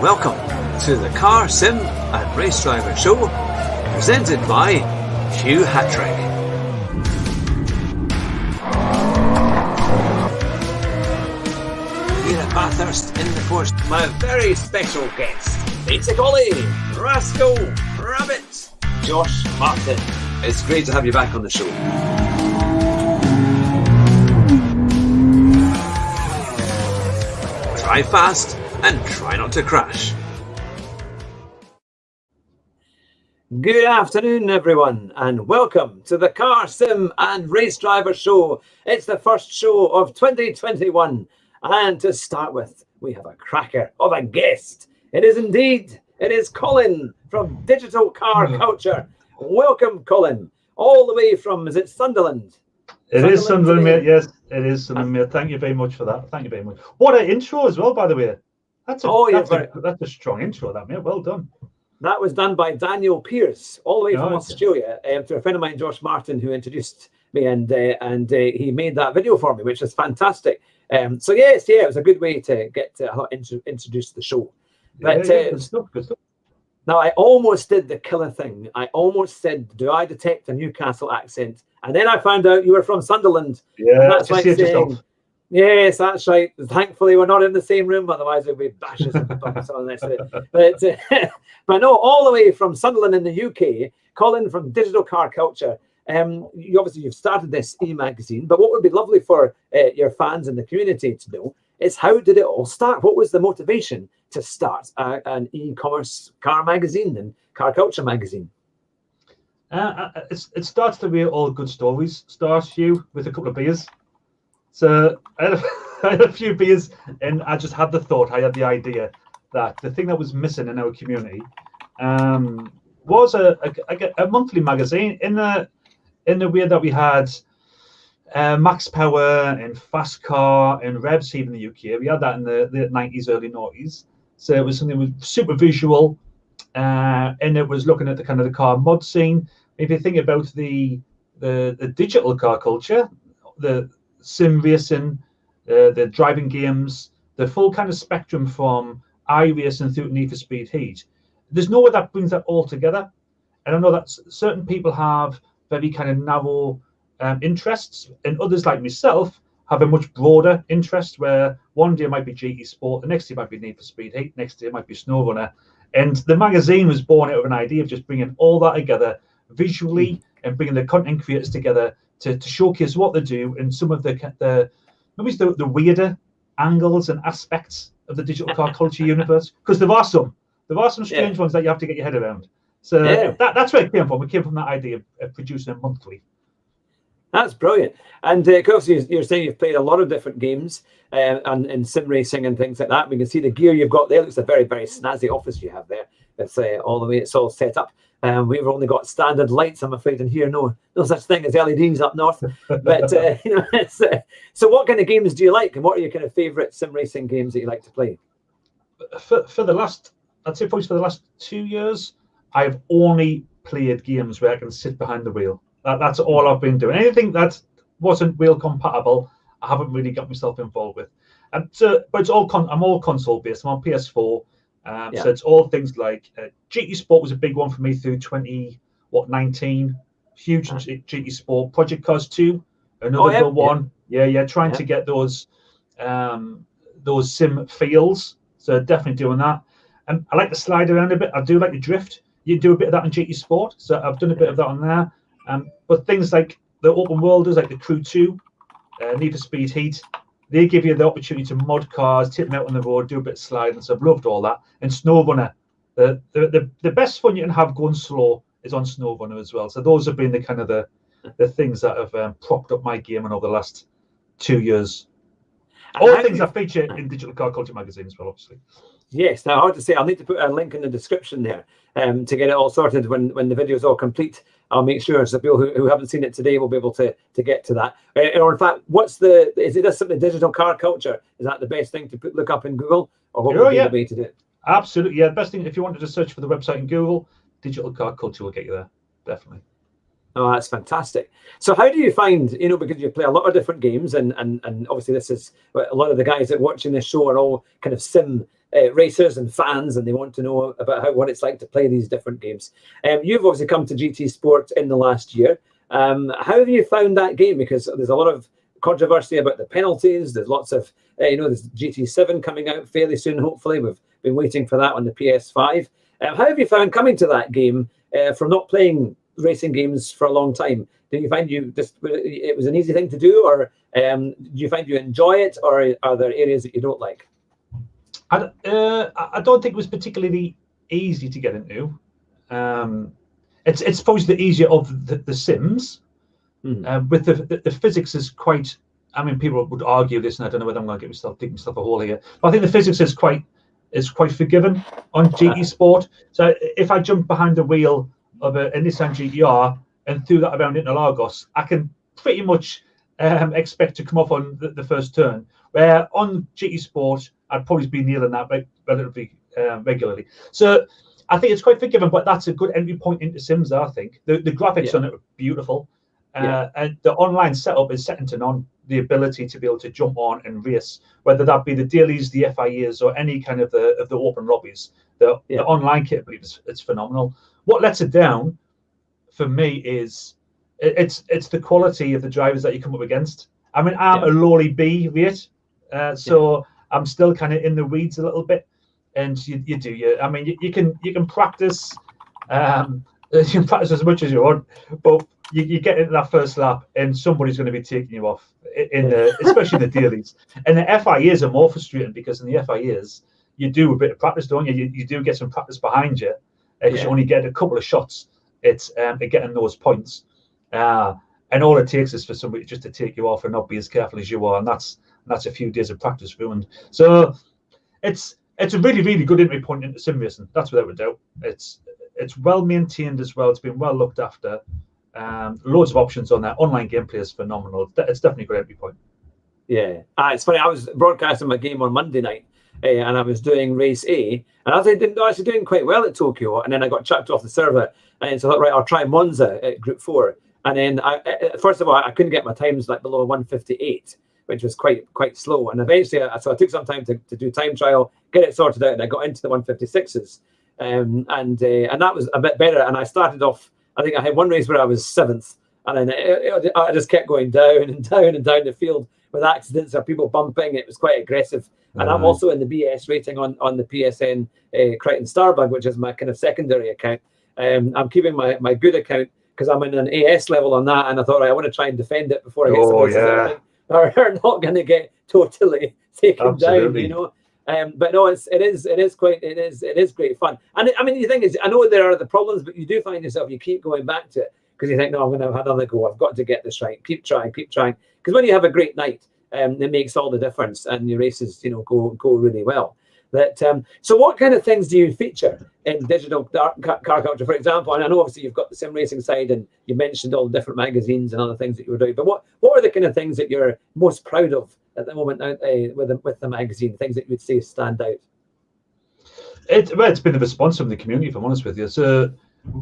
Welcome to the Car Sim and Race Driver Show, presented by Hugh Hattrick. Here at Bathurst in the Forest, my very special guest, Pizza Colin, Rascal, Rabbit, Josh Martin. It's great to have you back on the show. Drive fast and try not to crash. Good afternoon, everyone, and welcome to the Car Sim and Race Driver Show. It's the first show of 2021, and to start with, we have a cracker of a guest. It is Colin from Digital Car Culture. Welcome, Colin, all the way from, is it Sunderland? It is Sunderland, mate. Yes, it is Sunderland, mate. Thank you very much for that. Thank you very much. What an intro as well, by the way. That's a strong intro, that, mate. Well done. That was done by Daniel Pierce, all the way from Australia, to a friend of mine, Josh Martin, who introduced me, and he made that video for me, which is fantastic. So yes, it was a good way to get introduced to the show. But good stuff. Now, I almost did the killer thing. I almost said, "Do I detect a Newcastle accent?" And then I found out you were from Sunderland. Yeah, and that's like saying, yes, that's right. Thankfully, we're not in the same room. Otherwise, there'd be bashes and bumps on this. But no, all the way from Sunderland in the UK, Colin from Digital Car Culture. You've started this e-magazine, but what would be lovely for your fans and the community to know is, how did it all start? What was the motivation to start an e-commerce car magazine and car culture magazine? It starts the way all good stories start, Hugh, with a couple of beers. So I had a few beers, and I just had the idea that the thing that was missing in our community was a monthly magazine in the way that we had Max Power and Fast Car and Revs here in the UK. We had that in the late 90s, early 90s. So it was something with super visual, and it was looking at the kind of the car mod scene. If you think about the digital car culture, the sim racing, the driving games, the full kind of spectrum from iRacing through to Need for Speed Heat, there's nowhere that brings that all together. And I know that certain people have very kind of narrow interests, and others like myself have a much broader interest, where one day it might be GT Sport, the next day it might be Need for Speed Heat, next day it might be SnowRunner. And the magazine was born out of an idea of just bringing all that together visually and bringing the content creators together to showcase what they do and some of the weirder angles and aspects of the digital car culture universe, because there are some strange ones that you have to get your head around. So that's where it came from. It came from that idea of producing a monthly. That's brilliant. And of course, you're saying you've played a lot of different games and sim racing and things like that. We can see the gear you've got there. It looks a very, very snazzy office you have there. It's all the way it's all set up. We've only got standard lights, I'm afraid, in here. No such thing as LEDs up north. But so what kind of games do you like, and what are your kind of favourite sim racing games that you like to play? For the last 2 years, I've only played games where I can sit behind the wheel. That's all I've been doing. Anything that wasn't wheel compatible, I haven't really got myself involved with. But it's I'm all console based. I'm on PS4. So it's all things like GT Sport was a big one for me through 2019. Huge GT Sport. Project Cars 2, another good one. Trying to get those sim feels. So definitely doing that. And I like to slide around a bit. I do like to drift. You do a bit of that in GT Sport. So I've done a bit of that on there. But things like the open worlders, like the Crew 2, Need for Speed Heat, they give you the opportunity to mod cars, take them out on the road, do a bit of sliding. So I've loved all that. And SnowRunner, the best fun you can have going slow is on SnowRunner as well. So those have been the kind of the things that have propped up my gaming over the last 2 years. All things I feature in Digital Car Culture magazine as well, obviously. Yes, now I have to say, I'll need to put a link in the description there to get it all sorted when the video is all complete. I'll make sure so people who haven't seen it today will be able to get to that. Or in fact, is it just simply Digital Car Culture? Is that the best thing to look up in Google? Or what would be the way to do it? Absolutely, yeah. The best thing, if you wanted to search for the website in Google, Digital Car Culture will get you there, definitely. Oh, that's fantastic. So how do you find, because you play a lot of different games, and obviously this is a lot of the guys that are watching this show are all kind of sim racers and fans, and they want to know about what it's like to play these different games. You've obviously come to GT Sport in the last year. How have you found that game? Because there's a lot of controversy about the penalties. There's lots of, there's GT7 coming out fairly soon, hopefully. We've been waiting for that on the PS5. How have you found coming to that game from not playing racing games for a long time? Did you find it was an easy thing to do, or do you find you enjoy it, or are there areas that you don't like? I don't think it was particularly easy to get into. It's probably the easier of the sims. With the physics is quite. I mean, people would argue this, and I don't know whether I'm going to dig myself a hole here. But I think the physics is quite forgiven on GT Sport. So if I jump behind the wheel of a Nissan GTR and threw that around into Lagos, I can pretty much expect to come off on the first turn. Where on GT Sport, I'd probably be kneeling that relatively regularly. So I think it's quite forgiving, but that's a good entry point into Sims, I think. The graphics on it are beautiful. And the online setup is second to none. The ability to be able to jump on and race, whether that be the dailies, the FIAs, or any kind of the open lobbies, the online capability, it's phenomenal. What lets it down for me is it's the quality of the drivers that you come up against. I mean, I'm a lowly B rate, so I'm still kind of in the weeds a little bit. And I mean, you can practice. You can practice as much as you want, but you get into that first lap and somebody's going to be taking you off, especially the dailies. And the FIAs are more frustrating because in the FIAs, you do a bit of practice, don't you? You do get some practice behind you because you only get a couple of shots at getting those points. And all it takes is for somebody just to take you off and not be as careful as you are. And that's a few days of practice ruined. So it's a really, really good entry point into sim racing. That's without a doubt. It's well maintained as well. It's been well looked after. Loads of options on there. Online gameplay is phenomenal. It's definitely a great entry point. Yeah, it's funny. I was broadcasting my game on Monday night, and I was doing race A, and I was actually doing quite well at Tokyo, and then I got chucked off the server, and so I thought, right, I'll try Monza at Group 4, and then first of all, I couldn't get my times like below 1:58, which was quite slow, and eventually, so I took some time to do time trial, get it sorted out, and I got into the 1:56s. And that was a bit better. And I started off, I think I had one race where I was 7th, and then I just kept going down and down and down the field with accidents or people bumping. It was quite aggressive. And I'm also in the BS rating on the PSN Crichton Starbug, which is my kind of secondary account. I'm keeping my good account because I'm in an AS level on that, and I thought, right, I want to try and defend it before I get some races that I think are not going to get totally taken down, But no, it is great fun. And I mean, the thing is, I know there are the problems, but you do find yourself, you keep going back to it because you think, no, I'm going to have another go. I've got to get this right. Keep trying. Because when you have a great night, it makes all the difference, and your races, go really well. So what kind of things do you feature in digital car culture, for example? And I know obviously you've got the sim racing side, and you mentioned all the different magazines and other things that you were doing. But what are the kind of things that you're most proud of at the moment with the magazine? Things that you would say stand out? It's been the response from the community, if I'm honest with you. So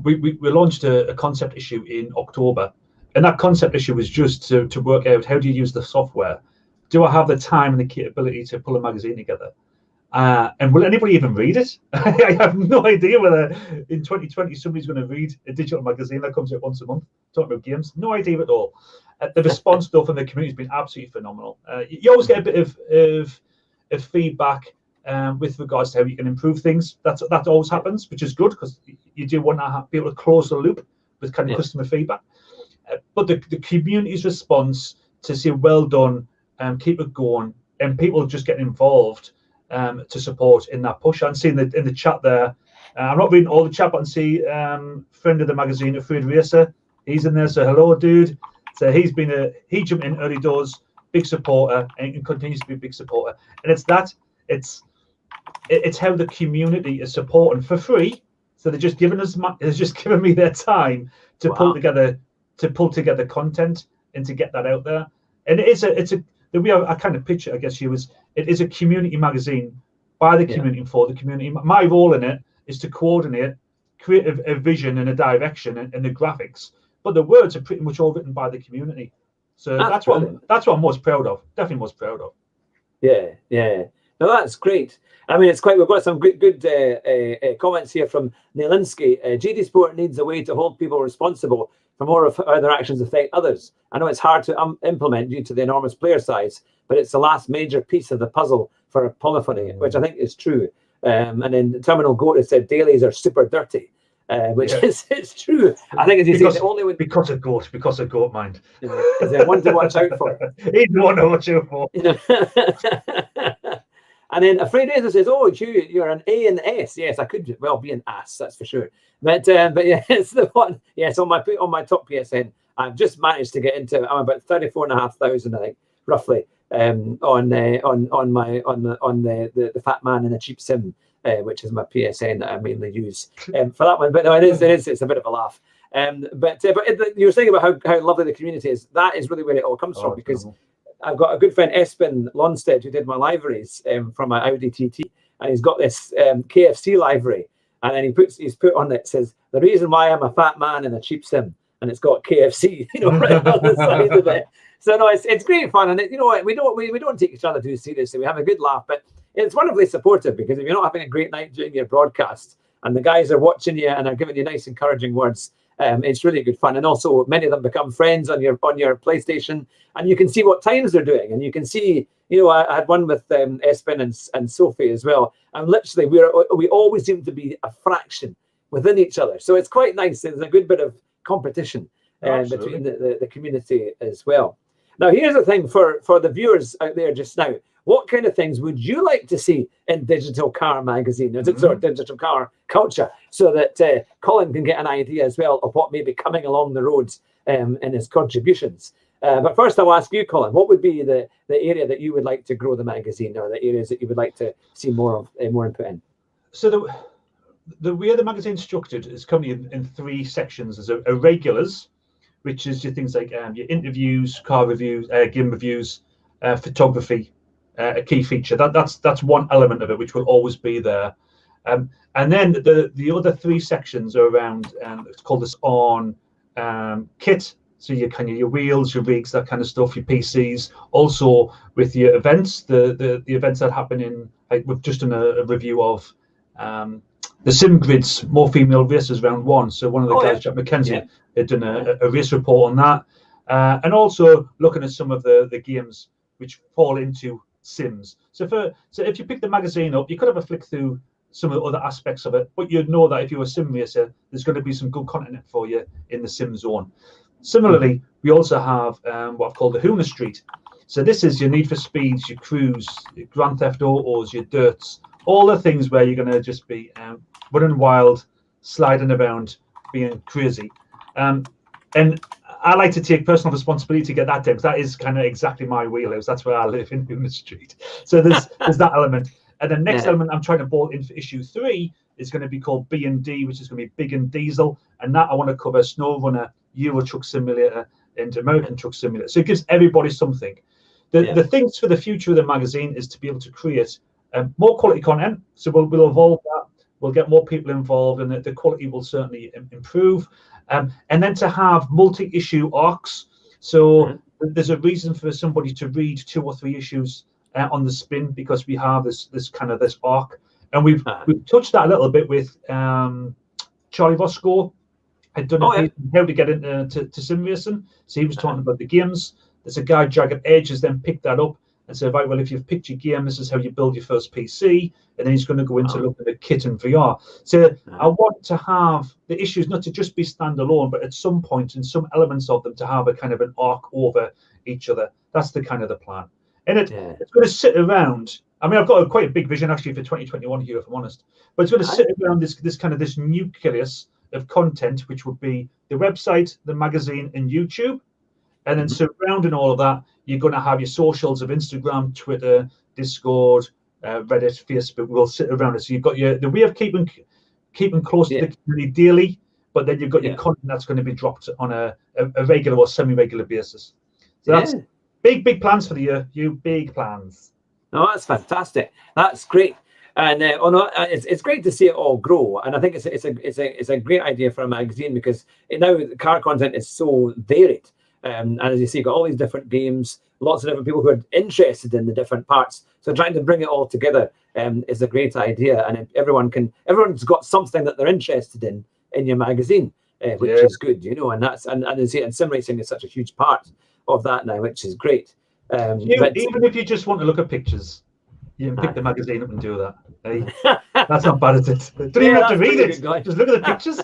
we launched a concept issue in October, and that concept issue was just to work out how do you use the software. Do I have the time and the capability to pull a magazine together? And will anybody even read it? I have no idea whether in 2020 somebody's going to read a digital magazine that comes out once a month talking about games. No idea at all. The response though from the community has been absolutely phenomenal. You always get a bit of feedback with regards to how you can improve things. That always happens, which is good because you do want to be able to close the loop with kind of customer feedback. But the community's response to say well done and keep it going, and people just getting involved to support in that push. I'm seeing in the chat there. I'm not reading all the chat, but I can see friend of the magazine, Afraid Racer. He's in there. So hello, dude. So he jumped in early doors, big supporter, and continues to be a big supporter. And it's how the community is supporting for free. So they're just giving me their time to pull together content and to get that out there. And it's a the way I kind of picture, I guess, it is a community magazine by the community and for the community. My role in it is to coordinate, create a vision and a direction and the graphics, but the words are pretty much all written by the community. So that's what I'm most proud of. Definitely most proud of. Yeah, yeah. No, that's great. I mean, it's quite. We've got some good comments here from Nielinski. GD Sport needs a way to hold people responsible for more of how their actions affect others. I know it's hard to implement due to the enormous player size, but it's the last major piece of the puzzle for polyphony, which I think is true. And then Terminal Goat has said dailies are super dirty, which is it's true. I think, as you say, the only one because of goat, mind. Is there one to watch out for? He's the one to watch out for. And then Afraid Razor says, "Oh, you're an A and S." Yes, I could well be an ass, that's for sure. But yeah, it's the one. Yes, on my top PSN, I've just managed to get into. I'm about 34,500, I think, roughly, on the Fat Man in a Cheap Sim, which is my PSN that I mainly use for that one. But no, it's a bit of a laugh. But you were saying about how lovely the community is. That is really where it all comes from, because I've got a good friend, Espen Lonstead, who did my liveries from my Audi TT, and he's got this KFC livery, and then he's put on it, says, "The reason why I'm a fat man in a cheap sim," and it's got KFC, right on the side of it. So no, it's great fun, and we don't take each other too seriously. We have a good laugh, but it's wonderfully supportive, because if you're not having a great night during your broadcast, and the guys are watching you and are giving you nice, encouraging words, it's really good fun. And also, many of them become friends on your PlayStation, and you can see what times they're doing, and you can see. I had one with Espen and Sophie as well, and literally we always seem to be a fraction within each other. So it's quite nice. There's a good bit of competition between the community as well. Now, here's the thing for the viewers out there just now. What kind of things would you like to see in Digital Car Magazine, or Digital Car Culture, so that Colin can get an idea as well of what may be coming along the roads in his contributions? But first, I'll ask you, Colin, what would be the area that you would like to grow the magazine, or the areas that you would like to see more input in? So the way the magazine's structured is currently in 3 sections. There's a regulars, which is your things like your interviews, car reviews, game reviews, photography. A key feature that's one element of it, which will always be there, and then the other 3 sections are around it's called this on kit, so your wheels, your rigs, that kind of stuff, your PCs, also with your events, the events that happen in, like, we've just done a review of the Sim Grids More Female Racers Round 1. So one of the guys, Jack McKenzie, had done a race report on that, and also looking at some of the games which fall into Sims. So if you pick the magazine up, you could have a flick through some of the other aspects of it, but you'd know that if you're a sim racer, there's going to be some good content for you in the sim zone. Similarly, we also have what I've called the Hoona Street. So this is your Need for Speeds, your Cruise, your Grand Theft Autos, your Dirts, all the things where you're going to just be running wild, sliding around, being crazy. And I like to take personal responsibility to get that done, because that is kind of exactly my wheelhouse. That's where I live, in the street. So there's that element. And the next element I'm trying to bolt in for issue 3 is going to be called B&D, which is going to be Big and Diesel. And that I want to cover Snow Runner, Euro Truck Simulator, and American Truck Simulator. So it gives everybody something. The things for the future of the magazine is to be able to create more quality content. So we'll evolve that. We'll get more people involved, and the quality will certainly improve. And then to have multi-issue arcs. So there's a reason for somebody to read 2 or 3 issues on the spin, because we have this arc. And we've touched that a little bit with Charlie Roscoe. Had done how to get into sim racing. So he was talking about the games. There's a guy, Jagged Edge, has then picked that up and said, right, well, if you've picked your game, this is how you build your first PC. And then he's going to go into looking at kit and VR. So I want to have the issues not to just be standalone, but at some point in some elements of them to have a kind of an arc over each other. That's the kind of the plan. And it's going to sit around. I mean, I've got quite a big vision actually for 2021 here, if I'm honest. But it's going to sit around this nucleus of content, which would be the website, the magazine, and YouTube. And then surrounding all of that, you're going to have your socials of Instagram, Twitter, Discord, Reddit, Facebook. Will sit around it. So you've got the way of keeping close to the community daily, but then you've got your content that's going to be dropped on a regular or semi-regular basis. So that's big plans for the year. Big plans. No, that's fantastic. That's great. And it's great to see it all grow. And I think it's a great idea for a magazine, because now the car content is so varied. And as you see, you've got all these different games, lots of different people who are interested in the different parts. So trying to bring it all together is a great idea. And everyone's got something that they're interested in your magazine, which is good, and you see, and sim racing is such a huge part of that now, which is great. Even if you just want to look at pictures, you can pick the magazine up and do that. Hey, that's not bad, is it? Don't even have to read it. Just look at the pictures.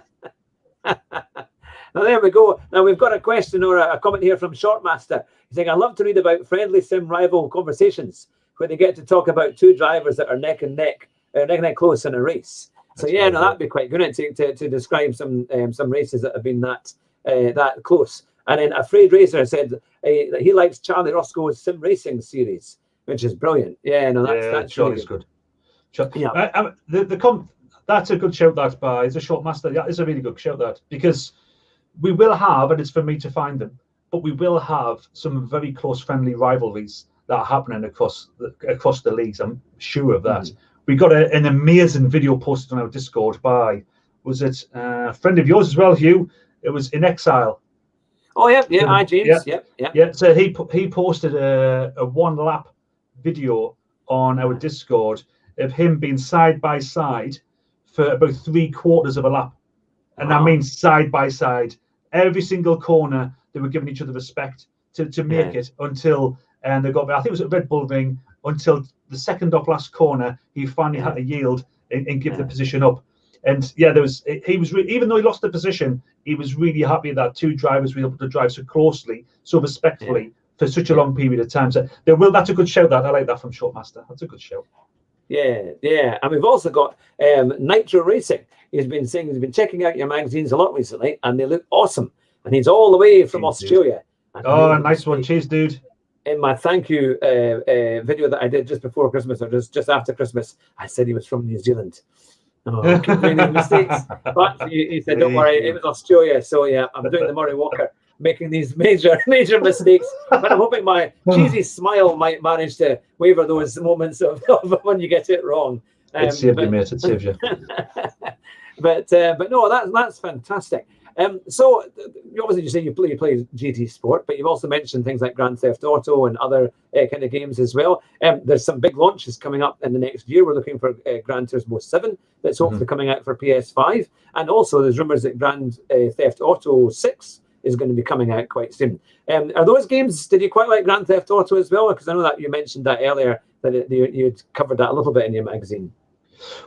Now, there we go. Now, we've got a question or a comment here from Shortmaster. He's saying, I love to read about friendly sim rival conversations where they get to talk about two drivers that are neck and neck close in a race. So, that'd be quite good to describe some races that have been that close. And then Afraid Racer said that he likes Charlie Roscoe's sim racing series, which is brilliant. That's Charlie's really good. That's a good shout. That by is a Shortmaster. That is a really good shout. That because we will have, and it's for me to find them, but we will have some very close friendly rivalries that are happening across the leagues. I'm sure of that. We got an amazing video posted on our Discord by, was it a friend of yours as well, Hugh? It was In Exile. Oh yeah, hi James. Yeah. So he posted a 1 lap video on our Discord of him being side by side for about 3/4 of a lap, and that means side by side. Every single corner, they were giving each other respect to make it until they got. I think it was at Red Bull Ring until the second off last corner. He finally had to yield and give the position up. And he was even though he lost the position, he was really happy that two drivers were able to drive so closely, so respectfully for such a long period of time. So that's a good shout. That I like that from Shortmaster. That's a good shout. Yeah. And we've also got Nitro Racing. He's been checking out your magazines a lot recently, and they look awesome. And he's all the way from Australia. Oh, nice one. Cheers, dude. In my thank you video that I did just before Christmas, or just after Christmas, I said he was from New Zealand. Oh, I keep doing these mistakes. But he said, don't worry, it was Australia. So yeah, I'm doing the Murray Walker, making these major mistakes. But I'm hoping my cheesy smile might manage to waver those moments of when you get it wrong. It saved you, mate. It saved you. But no, that's fantastic. So obviously you say you play GT Sport, but you've also mentioned things like Grand Theft Auto and other kind of games as well. There's some big launches coming up in the next year. We're looking for Gran Turismo 7 that's hopefully coming out for PS5, and also there's rumours that Grand Theft Auto 6 is going to be coming out quite soon. Are those games? Did you quite like Grand Theft Auto as well? Because I know that you mentioned that earlier, that you'd covered that a little bit in your magazine.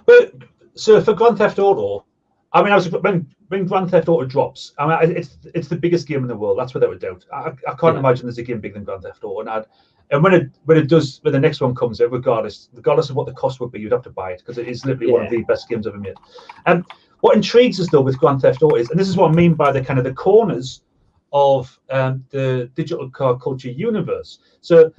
Well, so for Grand Theft Auto, I mean, when Grand Theft Auto drops, I mean, it's the biggest game in the world. That's without a doubt. I can't imagine there's a game bigger than Grand Theft Auto. And when the next one comes out, regardless of what the cost would be, you'd have to buy it because it is literally one of the best games ever made. What intrigues us though with Grand Theft Auto is, and this is what I mean by the kind of the corners of the digital car culture universe. So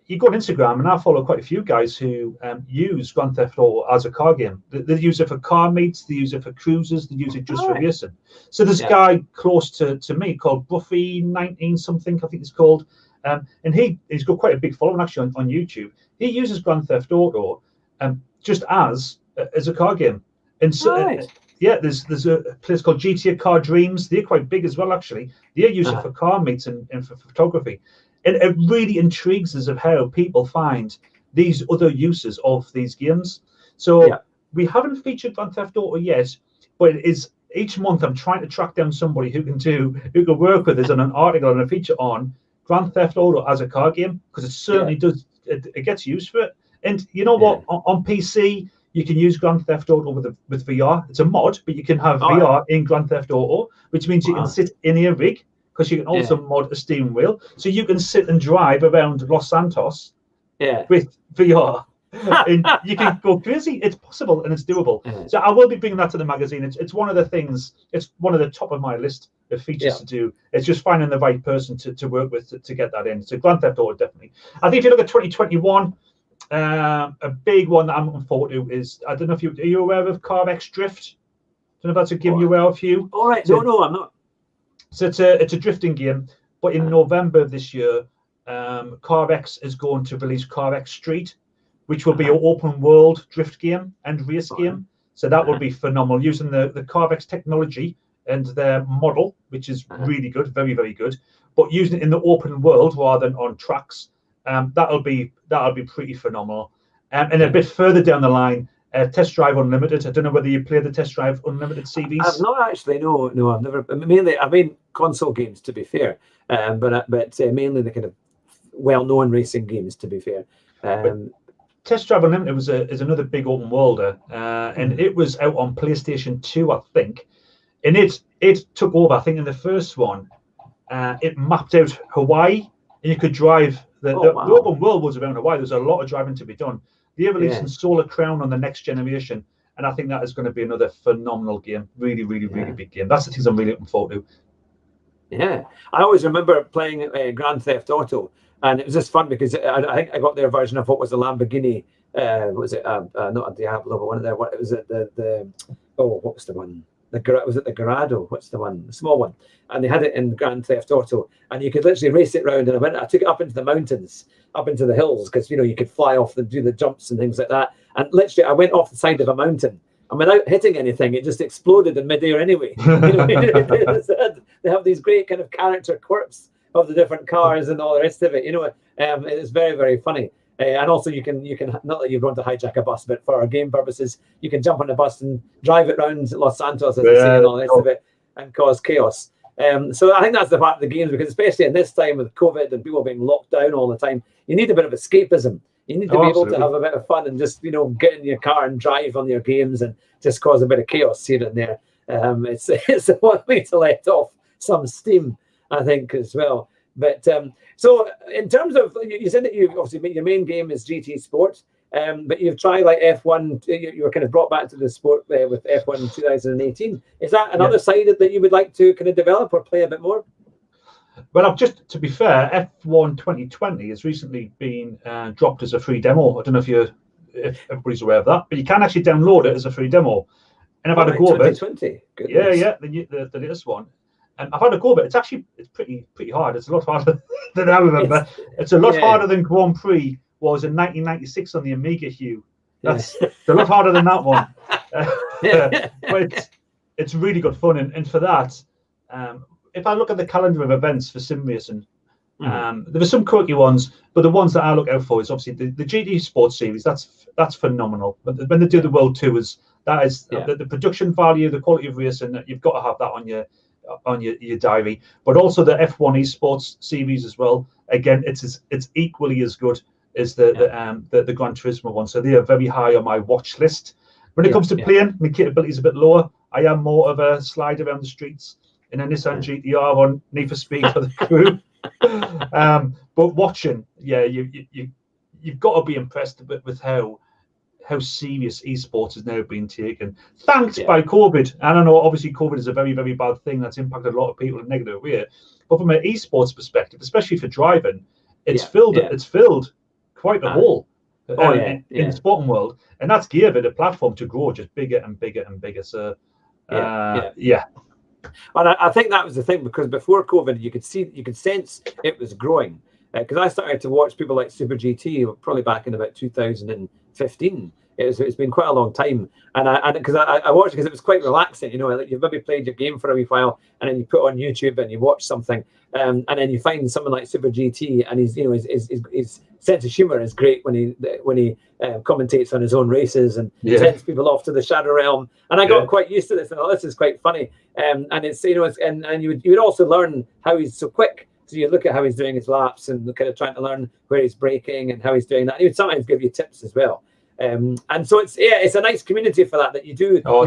you go on Instagram, and I follow quite a few guys who use Grand Theft Auto as a car game. They use it for car meets, they use it for cruises, they use it just for racing. So there's a guy close to me called Buffy 19 something, I think it's called, and he's got quite a big following actually on YouTube. He uses Grand Theft Auto just as a car game. And so there's a place called GTA Car Dreams. They're quite big as well actually. They use it for car meets and for photography. And it really intrigues us of how people find these other uses of these games. So we haven't featured Grand Theft Auto yet, but it is each month I'm trying to track down somebody who can work with us on an article and a feature on Grand Theft Auto as a car game, because it certainly does. It gets used for it. And you know what? On PC, you can use Grand Theft Auto with VR. It's a mod, but you can have VR in Grand Theft Auto, which means you can sit in a rig, because you can also mod a steering wheel. So you can sit and drive around Los Santos with VR. And you can go crazy. It's possible and it's doable. So I will be bringing that to the magazine. It's one of the things, it's one of the top of my list of features to do. It's just finding the right person to work with to get that in. So Grand Theft Auto, definitely. I think if you look at 2021, a big one that I'm looking forward to is, I don't know if are you aware of CarX Drift? I don't know if that's a game you're aware of, Hugh. All right. No, I'm not. So it's a drifting game, but in November of this year, CarX is going to release CarX Street, which will be an open world drift game and race game. So that will be phenomenal, using the Carvex technology and their model, which is really good, very, very good. But using it in the open world rather than on tracks, that'll be pretty phenomenal. And a bit further down the line, Test Drive Unlimited. I don't know whether you play the Test Drive Unlimited series. I've not actually. No, I've never. Mainly, I mean console games, to be fair, but mainly the kind of well-known racing games, to be fair. Test Drive Unlimited is another big open worlder, and it was out on PlayStation 2, I think, and it took over. I think in the first one, it mapped out Hawaii, and you could drive. The open world was around Hawaii. There's a lot of driving to be done. They released Solar Crown on the next generation, and I think that is going to be another phenomenal game. Really, really, really big game. That's the things I'm really looking forward to. Yeah, I always remember playing Grand Theft Auto, and it was just fun because I think I got their version of what was a Lamborghini. Was it not a Diablo, but one of their? What was it? What was the one? Was it the Garado? What's the one? The small one. And they had it in Grand Theft Auto, and you could literally race it around. And I took it up into the mountains, up into the hills, because you could fly off and do the jumps and things like that. And literally, I went off the side of a mountain, and without hitting anything, it just exploded in midair anyway. They have these great kind of character quirks of the different cars and all the rest of it. It's very, very funny. And also you can not that you're going to hijack a bus, but for our game purposes, you can jump on a bus and drive it around Los Santos, as they say, and all the rest of it, and cause chaos. So I think that's the part of the games, because especially in this time with COVID and people being locked down all the time, you need a bit of escapism. You need to be able to have a bit of fun and just get in your car and drive on your games and just cause a bit of chaos here and there. It's one way to let off some steam, I think, as well. But so in terms of, you said that you obviously your main game is GT Sport, but you've tried like F1. You were kind of brought back to the sport with F1 2018. Is that another side that you would like to kind of develop or play a bit more? Well, to be fair, F1 2020 has recently been dropped as a free demo. I don't know if everybody's aware of that, but you can actually download it as a free demo. And I've had a go of it. 2020. The latest one. And I've had a go of it. It's pretty hard. It's a lot harder than I remember. It's a lot harder than Grand Prix was in 1996 on the Amiga, Hugh. It's a lot harder than that one. But it's really good fun. And for that, if I look at the calendar of events for sim racing, there were some quirky ones, but the ones that I look out for is obviously the GT Sports series. That's phenomenal. But when they do the World Tours, that is the production value, the quality of racing. You've got to have that on your diary. But also the F1 Esports series as well. Again, it's equally as good as the Gran Turismo one. So they are very high on my watch list. When it comes to playing, my capability is a bit lower. I am more of a slide around the streets in a Nissan GTR on Need for Speed for the crew. But watching, you've got to be impressed a bit with how serious esports has now been taken, thanks by COVID. And I know obviously COVID is a very, very bad thing that's impacted a lot of people in a negative way. But from an esports perspective, especially for driving, it's filled quite a hole in the sporting world, and that's gave it a platform to grow just bigger and bigger and bigger. So And I think that was the thing, because before COVID, you could sense it was growing. Because I started to watch people like Super GT probably back in about 2015. It's been quite a long time, and I watched it because it was quite relaxing. Like you've maybe played your game for a wee while, and then you put it on YouTube and you watch something, and then you find someone like Super GT, and his sense of humor is great when he commentates on his own races and sends people off to the Shadow Realm. And I got quite used to this, and this is quite funny. And it's and you would also learn how he's so quick. So you look at how he's doing his laps and kind of trying to learn where he's braking and how he's doing that. He would sometimes give you tips as well. And so it's a nice community for that you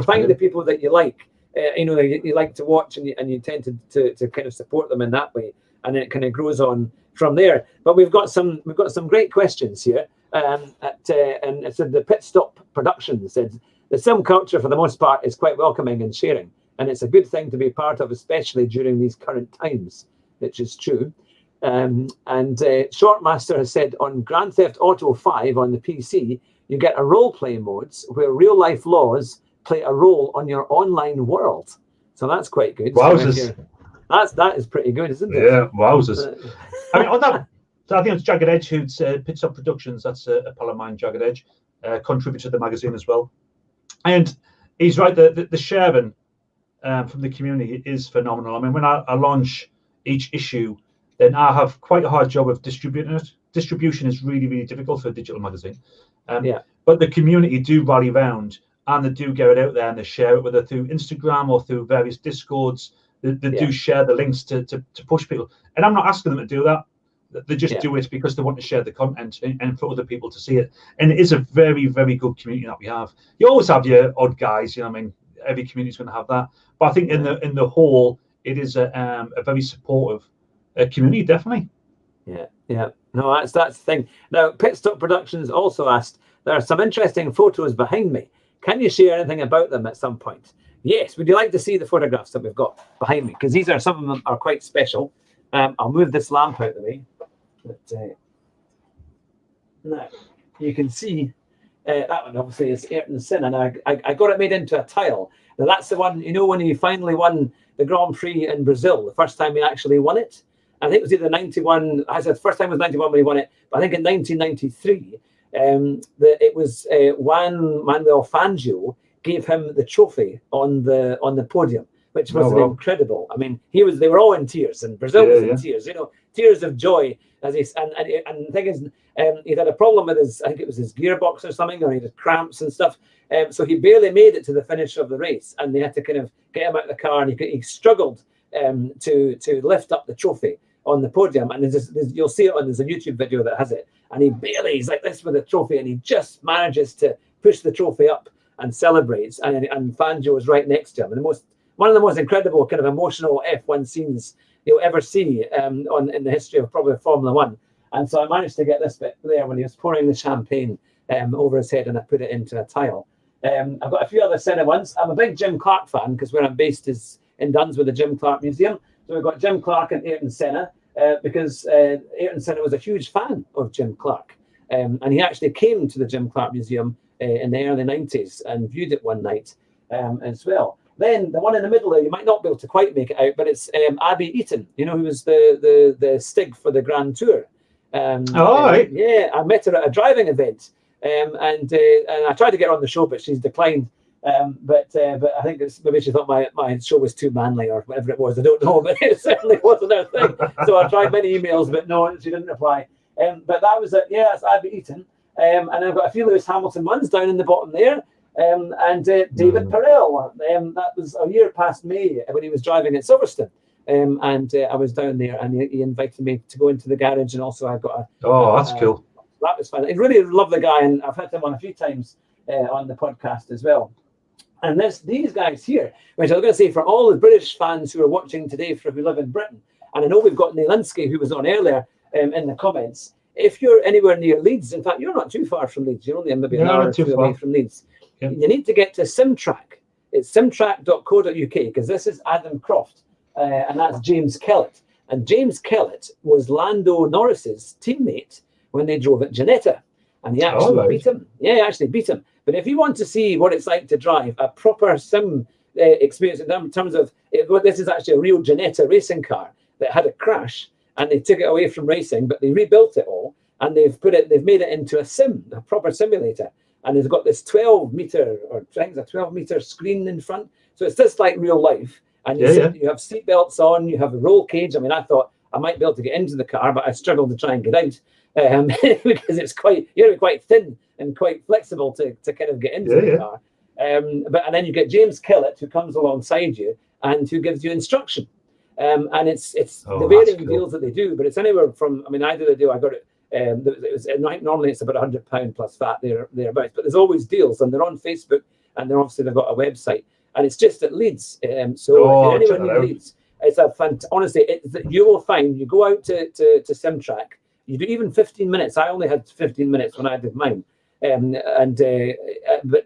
find the people that you like, you like to watch, and you tend to kind of support them in that way, and then it kind of grows on from there. But we've got some great questions here. And it said the Pit Stop Production said the sim culture for the most part is quite welcoming and sharing, and it's a good thing to be part of, especially during these current times, which is true. And Shortmaster has said on Grand Theft Auto 5 on the PC, you get a role-play modes where real-life laws play a role on your online world. So that's quite good. Wowzers. So that is pretty good, isn't it? Yeah, wowzers. I mean, on So I think it's Jagged Edge who's Pit Stop Productions. That's a pal of mine, Jagged Edge, contributor to the magazine as well. And he's right, the sharing from the community is phenomenal. I mean, when I launch each issue, then I have quite a hard job of distributing it. Distribution is really, really difficult for a digital magazine. But the community do rally round and they do get it out there and they share it, whether through Instagram or through various Discords. They do share the links to push people. And I'm not asking them to do that. They just do it because they want to share the content and for other people to see it. And it is a very, very good community that we have. You always have your odd guys, you know what I mean? Every community is going to have that. But I think in the whole, it is a very supportive community, definitely. Yeah. No, that's the thing. Now, Pit Stop Productions also asked, there are some interesting photos behind me. Can you share anything about them at some point? Yes. Would you like to see the photographs that we've got behind me? Because some of them are quite special. I'll move this lamp out of the way. But, now, you can see that one obviously is Ayrton Senna, and I got it made into a tile. Now, that's the one, when he finally won the Grand Prix in Brazil, the first time he actually won it. I think it was either 91, I said the first time was 91 when he won it, but I think in 1993, it was Juan Manuel Fangio gave him the trophy on the podium, which was incredible. I mean, they were all in tears, and Brazil was in tears, tears of joy. And the thing is, he had a problem with I think it was his gearbox or something, or he had cramps and stuff. So he barely made it to the finish of the race, and they had to kind of get him out of the car, and he struggled to lift up the trophy on the podium. And you'll see it there's a YouTube video that has it, and he's like this with the trophy, and he just manages to push the trophy up and celebrates, and Fangio is right next to him. And one of the most incredible kind of emotional F1 scenes you'll ever see in the history of probably Formula One. And so I managed to get this bit there when he was pouring the champagne over his head, and I put it into a tile. I've got a few other Senna ones. I'm a big Jim Clark fan because where I'm based is in Duns with the Jim Clark Museum. So we've got Jim Clark and Ayrton Senna because Ayrton Senna was a huge fan of Jim Clark. And he actually came to the Jim Clark Museum in the early 90s and viewed it one night as well. Then the one in the middle there, you might not be able to quite make it out, but it's Abby Eaton, who was the Stig for the Grand Tour. Right. Yeah, I met her at a driving event, and I tried to get her on the show, but she's declined. But I think maybe she thought my show was too manly or whatever it was. I don't know, but it certainly wasn't her thing. So I tried many emails, but no, she didn't reply. But that was it. Yeah, it's Abby Eaton. And I've got a few Lewis Hamilton ones down in the bottom there. And David Perel. That was a year past May when he was driving at Silverstone. And I was down there, and he invited me to go into the garage, and also I got that's cool. That was fun. I really love the guy, and I've had him on a few times on the podcast as well. And these guys here, which I was going to say for all the British fans who are watching today who live in Britain, and I know we've got Nilinski who was on earlier in the comments. If you're anywhere near Leeds, in fact, you're not too far from Leeds. You're only maybe an hour or two away from Leeds. Yep. You need to get to Simtrack. It's simtrack.co.uk because this is Adam Croft and that's James Kellett. And James Kellett was Lando Norris's teammate when they drove at Ginetta. And he actually beat him. Yeah, he actually beat him. But if you want to see what it's like to drive a proper sim experience in terms of this is actually a real Ginetta racing car that had a crash, and they took it away from racing, but they rebuilt it all, and they've made it into a proper simulator. And it's got this 12-meter, or I think it's a 12-meter screen in front. So it's just like real life. And you have seatbelts on, you have a roll cage. I mean, I thought I might be able to get into the car, but I struggled to try and get out because it's quite thin and quite flexible to kind of get into the car. And then you get James Kellett, who comes alongside you and who gives you instruction. And it's the varying deals that they do, but it's anywhere from, I did a deal, I got it. Normally it's about £100 plus VAT thereabouts, but there's always deals, and they're on Facebook, and they've got a website, and it's just at Leeds. So if you're anywhere near Leeds, it's honestly, you will find, you go out to Simtrack, you do even 15 minutes. I only had 15 minutes when I did mine, but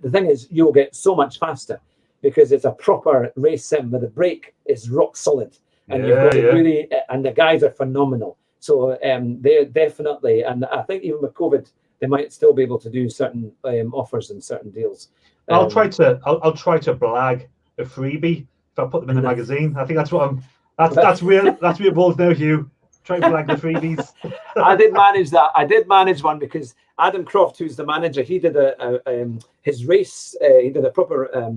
the thing is, you'll get so much faster because it's a proper race sim where the brake is rock solid, and you've got to really, and the guys are phenomenal. So they're definitely, and I think even with COVID, they might still be able to do certain offers and certain deals. I'll try to blag a freebie if I put them in the magazine. I think that's what that's where it rolls now, Hugh. Try to flag the freebies. I did manage that. I did manage one because Adam Croft, who's the manager, he did his race. He did a proper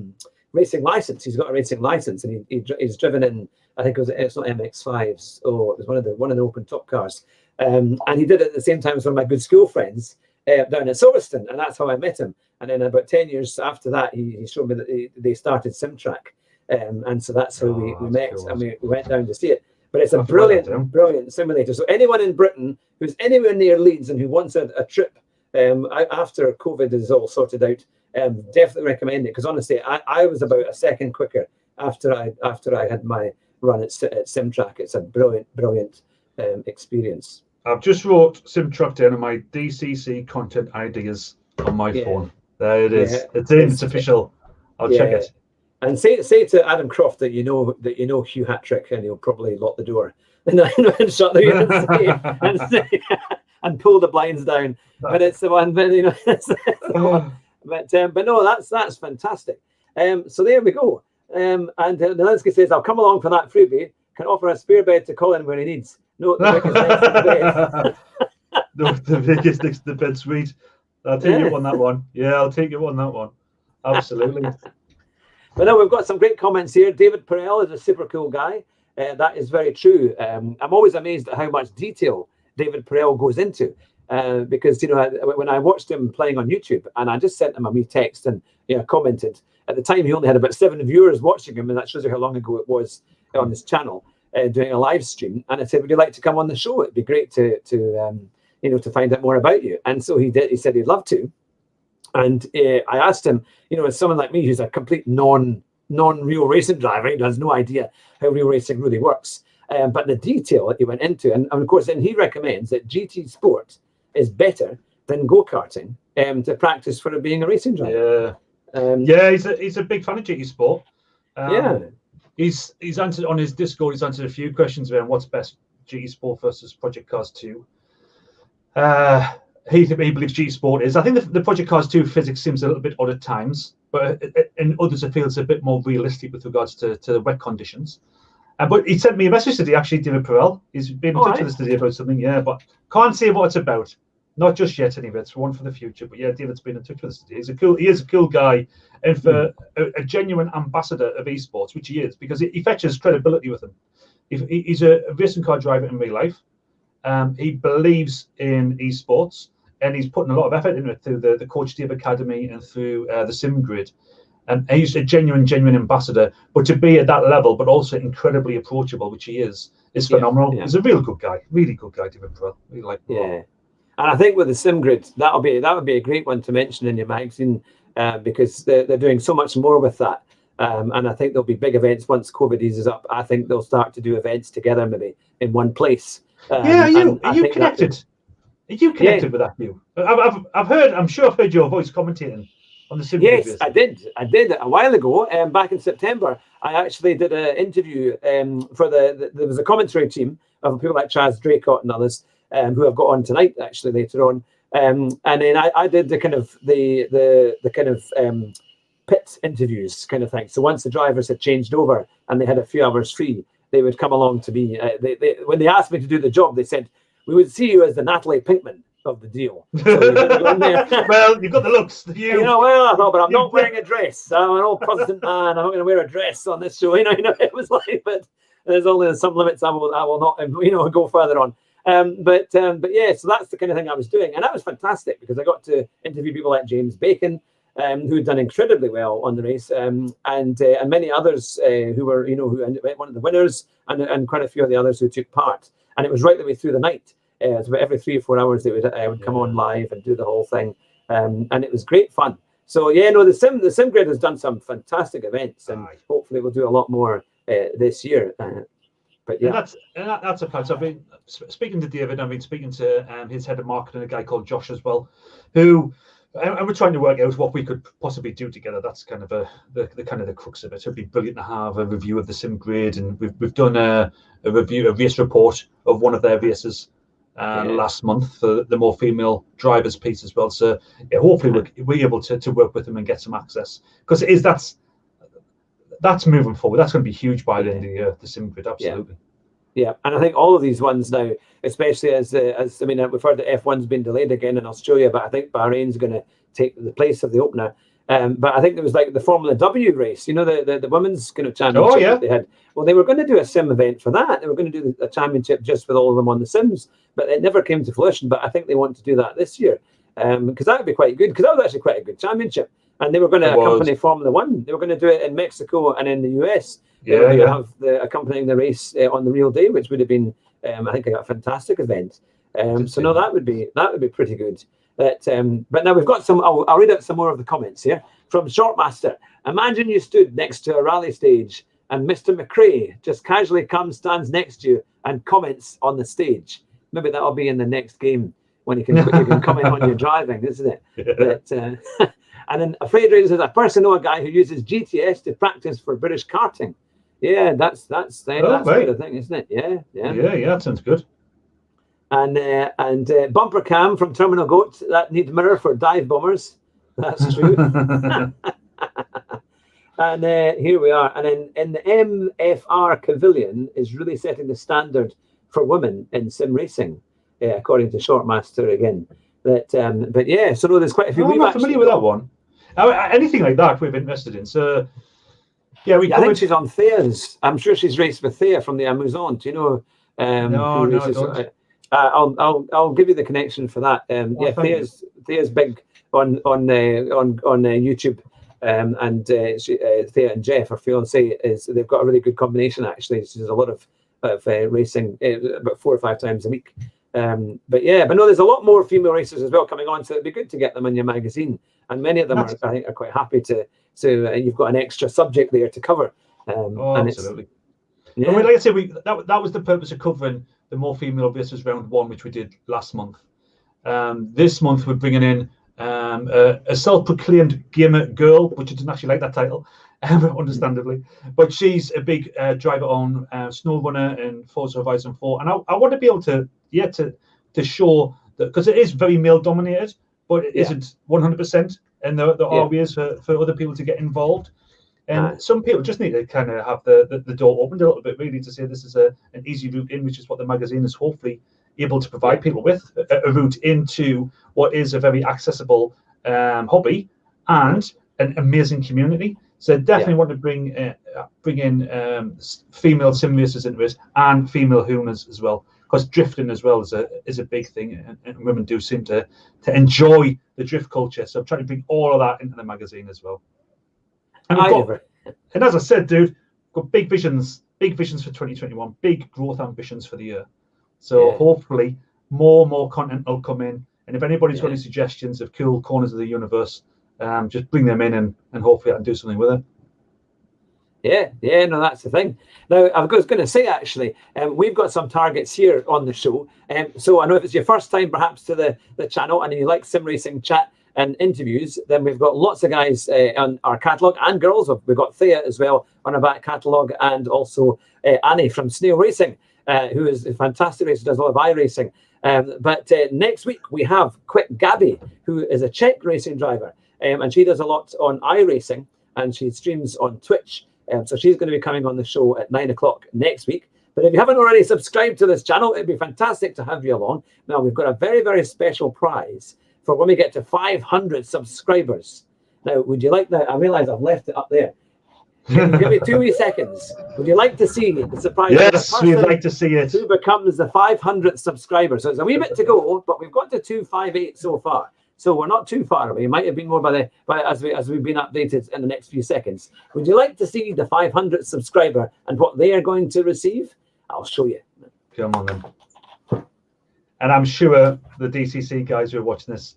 racing license. He's got a racing license, and he's driven in. I think it's not MX5s. Oh, it was one of the open top cars. And he did it at the same time as one of my good school friends down at Silverstone, and that's how I met him. And then about 10 years after that, he showed me that they started SimTrack, and so that's how we met, cool. And we went down to see it. But it's a brilliant simulator. So anyone in Britain who's anywhere near Leeds and who wants a trip after COVID is all sorted out, definitely recommend it, because honestly, I was about a second quicker after I had my run at SimTrack. It's a brilliant experience. I've just wrote SimTrack down on my DCC content ideas on my phone. There it is. Yeah. It's in. It's official. I'll check it. And say to Adam Croft that you know Hugh Hattrick, and he'll probably lock the door and shut the door and pull the blinds down. But it's the one. But it's the one. But no, that's fantastic. So there we go. And Nalinsky says, "I'll come along for that freebie. Can offer a spare bed to Colin when he needs." No, the biggest next to the bed. No, the biggest next to the bed suite. I'll take you on that one. Yeah, I'll take you on that one. Absolutely. But no, we've got some great comments here. David Perel is a super cool guy. That is very true. I'm always amazed at how much detail David Perel goes into. Because when I watched him playing on YouTube, and I just sent him a wee text and commented. At the time, he only had about 7 viewers watching him, and that shows you how long ago it was on his channel doing a live stream. And I said, "Would you like to come on the show? It'd be great to find out more about you." And so he did. He said he'd love to. And I asked him, as someone like me who's a complete non-real racing driver, he has no idea how real racing really works. But the detail that he went into, and of course, then he recommends that GT Sport is better than go-karting to practice for being a racing driver. Yeah, he's a big fan of GT Sport. He's answered on his Discord. He's answered a few questions around what's best, GT Sport versus Project Cars 2. He believes GT Sport is. I think the Project Cars 2 physics seems a little bit odd at times, but in others it feels a bit more realistic with regards to the wet conditions. But he sent me a message today, actually, David Perel. He's been in touch with us today about something, but can't say what it's about. Not just yet, anyway. It's one for the future. But yeah, David's been in touch with us today. He is a cool guy, and for a genuine ambassador of esports, which he is, because he fetches credibility with him. He's a racing car driver in real life. He believes in esports, and he's putting a lot of effort into it through the Coach Dave Academy and through the Sim Grid. And he's a genuine ambassador. But to be at that level, but also incredibly approachable, which he is phenomenal. He's a real good guy, really good guy, David Perel. Really like him. Yeah. And I think with the Sim Grid, that would be a great one to mention in your magazine, because they're doing so much more with that. And I think there'll be big events once COVID eases up. I think they'll start to do events together, maybe in one place. Are you connected? Are you connected with that view? I'm sure I've heard your voice commentating on the Sim Grid. Yes, I did a while ago. Back in September, I actually did an interview for there was a commentary team of people like Chaz Draycott and others. Who I've got on tonight, actually, later on, and then I did the kind of pit interviews kind of thing. So once the drivers had changed over and they had a few hours free, they would come along to me. When they asked me to do the job, they said, "We would see you as the Natalie Pinkman of the deal." So go in there. Well, you've got the looks. Well, I thought, but I'm not wearing a dress. I'm an old Protestant man. I'm not going to wear a dress on this show. It was like, but there's only some limits. I will not, go further on. But yeah, so that's the kind of thing I was doing, and that was fantastic because I got to interview people like James Bacon, who had done incredibly well on the race, and many others who were, one of the winners, and quite a few of the others who took part. And it was right the way through the night. So about every 3 or 4 hours, they would come on live and do the whole thing, and it was great fun. So yeah, the Sim Grid has done some fantastic events, and hopefully we'll do a lot more this year. But yeah, that's a part. So I've been speaking to David. I've been speaking to his head of marketing, a guy called Josh as well, and we're trying to work out what we could possibly do together. That's kind of the crux of it. It'd be brilliant to have a review of the Sim Grid, and we've done a race report of one of their races last month for the more female drivers piece as well. So yeah, hopefully we're able to work with them and get some access, because that's moving forward. That's going to be huge by the end of the year, the Sim Grid, absolutely. Yeah, and I think all of these ones now, especially as I mean, we've heard that F1's been delayed again in Australia, but I think Bahrain's going to take the place of the opener. But I think it was like the Formula W race, you know, the women's kind of championship that they had. Well, they were going to do a sim event for that. They were going to do a championship just with all of them on the sims, but it never came to fruition. But I think they want to do that this year because that would be quite good, because that was actually quite a good championship. And they were going to accompany Formula One. They were going to do it in Mexico and in the US. They were going to have accompanying the race on the real day, which would have been, I think, a fantastic event. So no, that would be pretty good. But now we've got some. I'll read out some more of the comments here from Shortmaster. Imagine you stood next to a rally stage, and Mr. McRae just casually comes, stands next to you, and comments on the stage. Maybe that'll be in the next game when you can comment on your driving, isn't it? But, and then Afraid Raider says, I personally know a guy who uses GTS to practice for British karting. Yeah, that's a good thing, isn't it? Yeah, that sounds good. And Bumper Cam from Terminal Goat, that needs mirror for dive bombers. That's true. And here we are. And then in the MFR Pavilion is really setting the standard for women in sim racing, according to Shortmaster again. But yeah, so no, there's quite a few. I'm not familiar with that one. Anything like that we've invested in. So yeah, I think she's on Thea's. I'm sure she's raced with Thea from the Amazon. Do you know? No, I don't. I'll give you the connection for that. Thea's big on YouTube, and Thea and Jeff, her fiance, they've got a really good combination actually. She does a lot of racing, about 4 or 5 times a week. But no, there's a lot more female racers as well coming on, so it'd be good to get them in your magazine. And many of them I think are quite happy to. So you've got an extra subject there to cover. Absolutely. Yeah. Like I said, that was the purpose of covering the more female races round 1, which we did last month. This month we're bringing in a self-proclaimed gamer girl, which I didn't actually like that title, understandably, but she's a big driver on Snow Runner and Forza Horizon 4, and I want to be able to show that, because it is very male dominated, but it isn't 100%, and there are ways for other people to get involved. And some people just need to kind of have the door opened a little bit, really, to say this is an easy route in, which is what the magazine is hopefully able to provide people with, a route into what is a very accessible hobby and an amazing community. So definitely want to bring in female sim racers into it, and female hooners as well, because drifting as well is a big thing, and women do seem to enjoy the drift culture. So I'm trying to bring all of that into the magazine as well. And as I said, dude, got big visions for 2021, big growth ambitions for the year. So hopefully more content will come in. And if anybody's got any suggestions of cool corners of the universe, just bring them in, and hopefully I can do something with it. Yeah, no, that's the thing. Now, I was going to say, actually, we've got some targets here on the show. So I know if it's your first time, perhaps, to the channel, and you like sim racing chat and interviews, then we've got lots of guys on our catalogue, and girls. We've got Thea as well on our back catalogue, and also Annie from Snail Racing, who is a fantastic racer, does a lot of iRacing. But next week we have Quick Gabby, who is a Czech racing driver, and she does a lot on iRacing, and she streams on Twitch. So she's going to be coming on the show at 9 o'clock next week. But if you haven't already subscribed to this channel, it'd be fantastic to have you along. Now, we've got a very, very special prize for when we get to 500 subscribers. Now, would you like that? I realize I've left it up there. Can you give me 2 wee seconds? Would you like to see the surprise? Yes, we'd like to see it. Who becomes the 500th subscriber? So it's a wee bit to go, but we've got to 258 so far. So we're not too far away. It might have been more as we've been updated in the next few seconds. Would you like to see the 500th subscriber and what they are going to receive? I'll show you. Come on then. And I'm sure the DCC guys who are watching this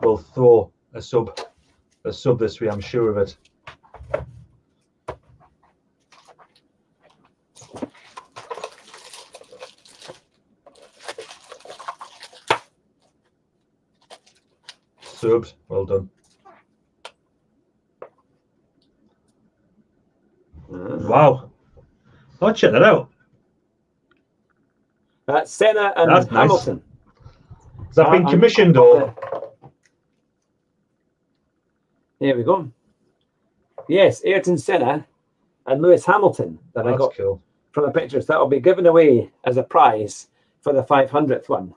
will throw a sub this week. I'm sure of it. Subs, well done. Wow. I'll check that out. That's Senna and That's Hamilton. Nice. Has that been commissioned or? There we go. Yes, Ayrton Senna and Lewis Hamilton that I got. Cool. from the pictures that will be given away as a prize for the 500th one.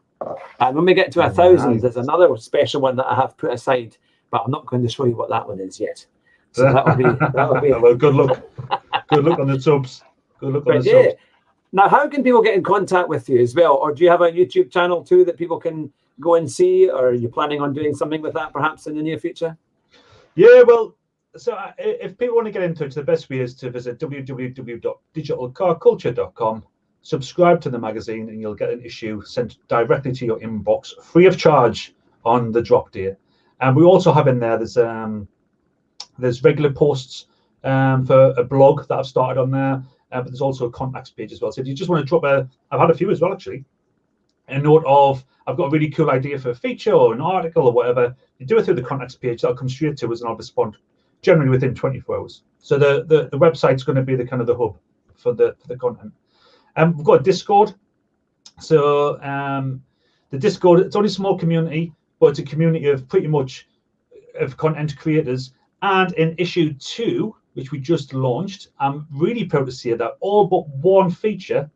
And when we get to 1,000, there's another special one that I have put aside, but I'm not going to show you what that one is yet. So that'll be well, good luck. Good luck on the subs. Good luck on the subs. Now, how can people get in contact with you as well? Or do you have a YouTube channel too that people can go and see? Or are you planning on doing something with that perhaps in the near future? Yeah, well, so if people want to get in touch, the best way is to visit www.digitalcarculture.com, subscribe to the magazine, and you'll get an issue sent directly to your inbox free of charge on the drop day. And we also have in there, there's regular posts for a blog that I've started on there, but there's also a contacts page as well. So if you just want to drop I've had a few as well actually, a note of, I've got a really cool idea for a feature or an article or whatever, you do it through the contacts page, that'll come straight to us and I'll respond generally within 24 hours. So the website's going to be the kind of the hub for the content. We've got a Discord. So the Discord, it's only a small community, but it's a community of pretty much of content creators. And in issue 2, which we just launched, I'm really proud to say that all but one feature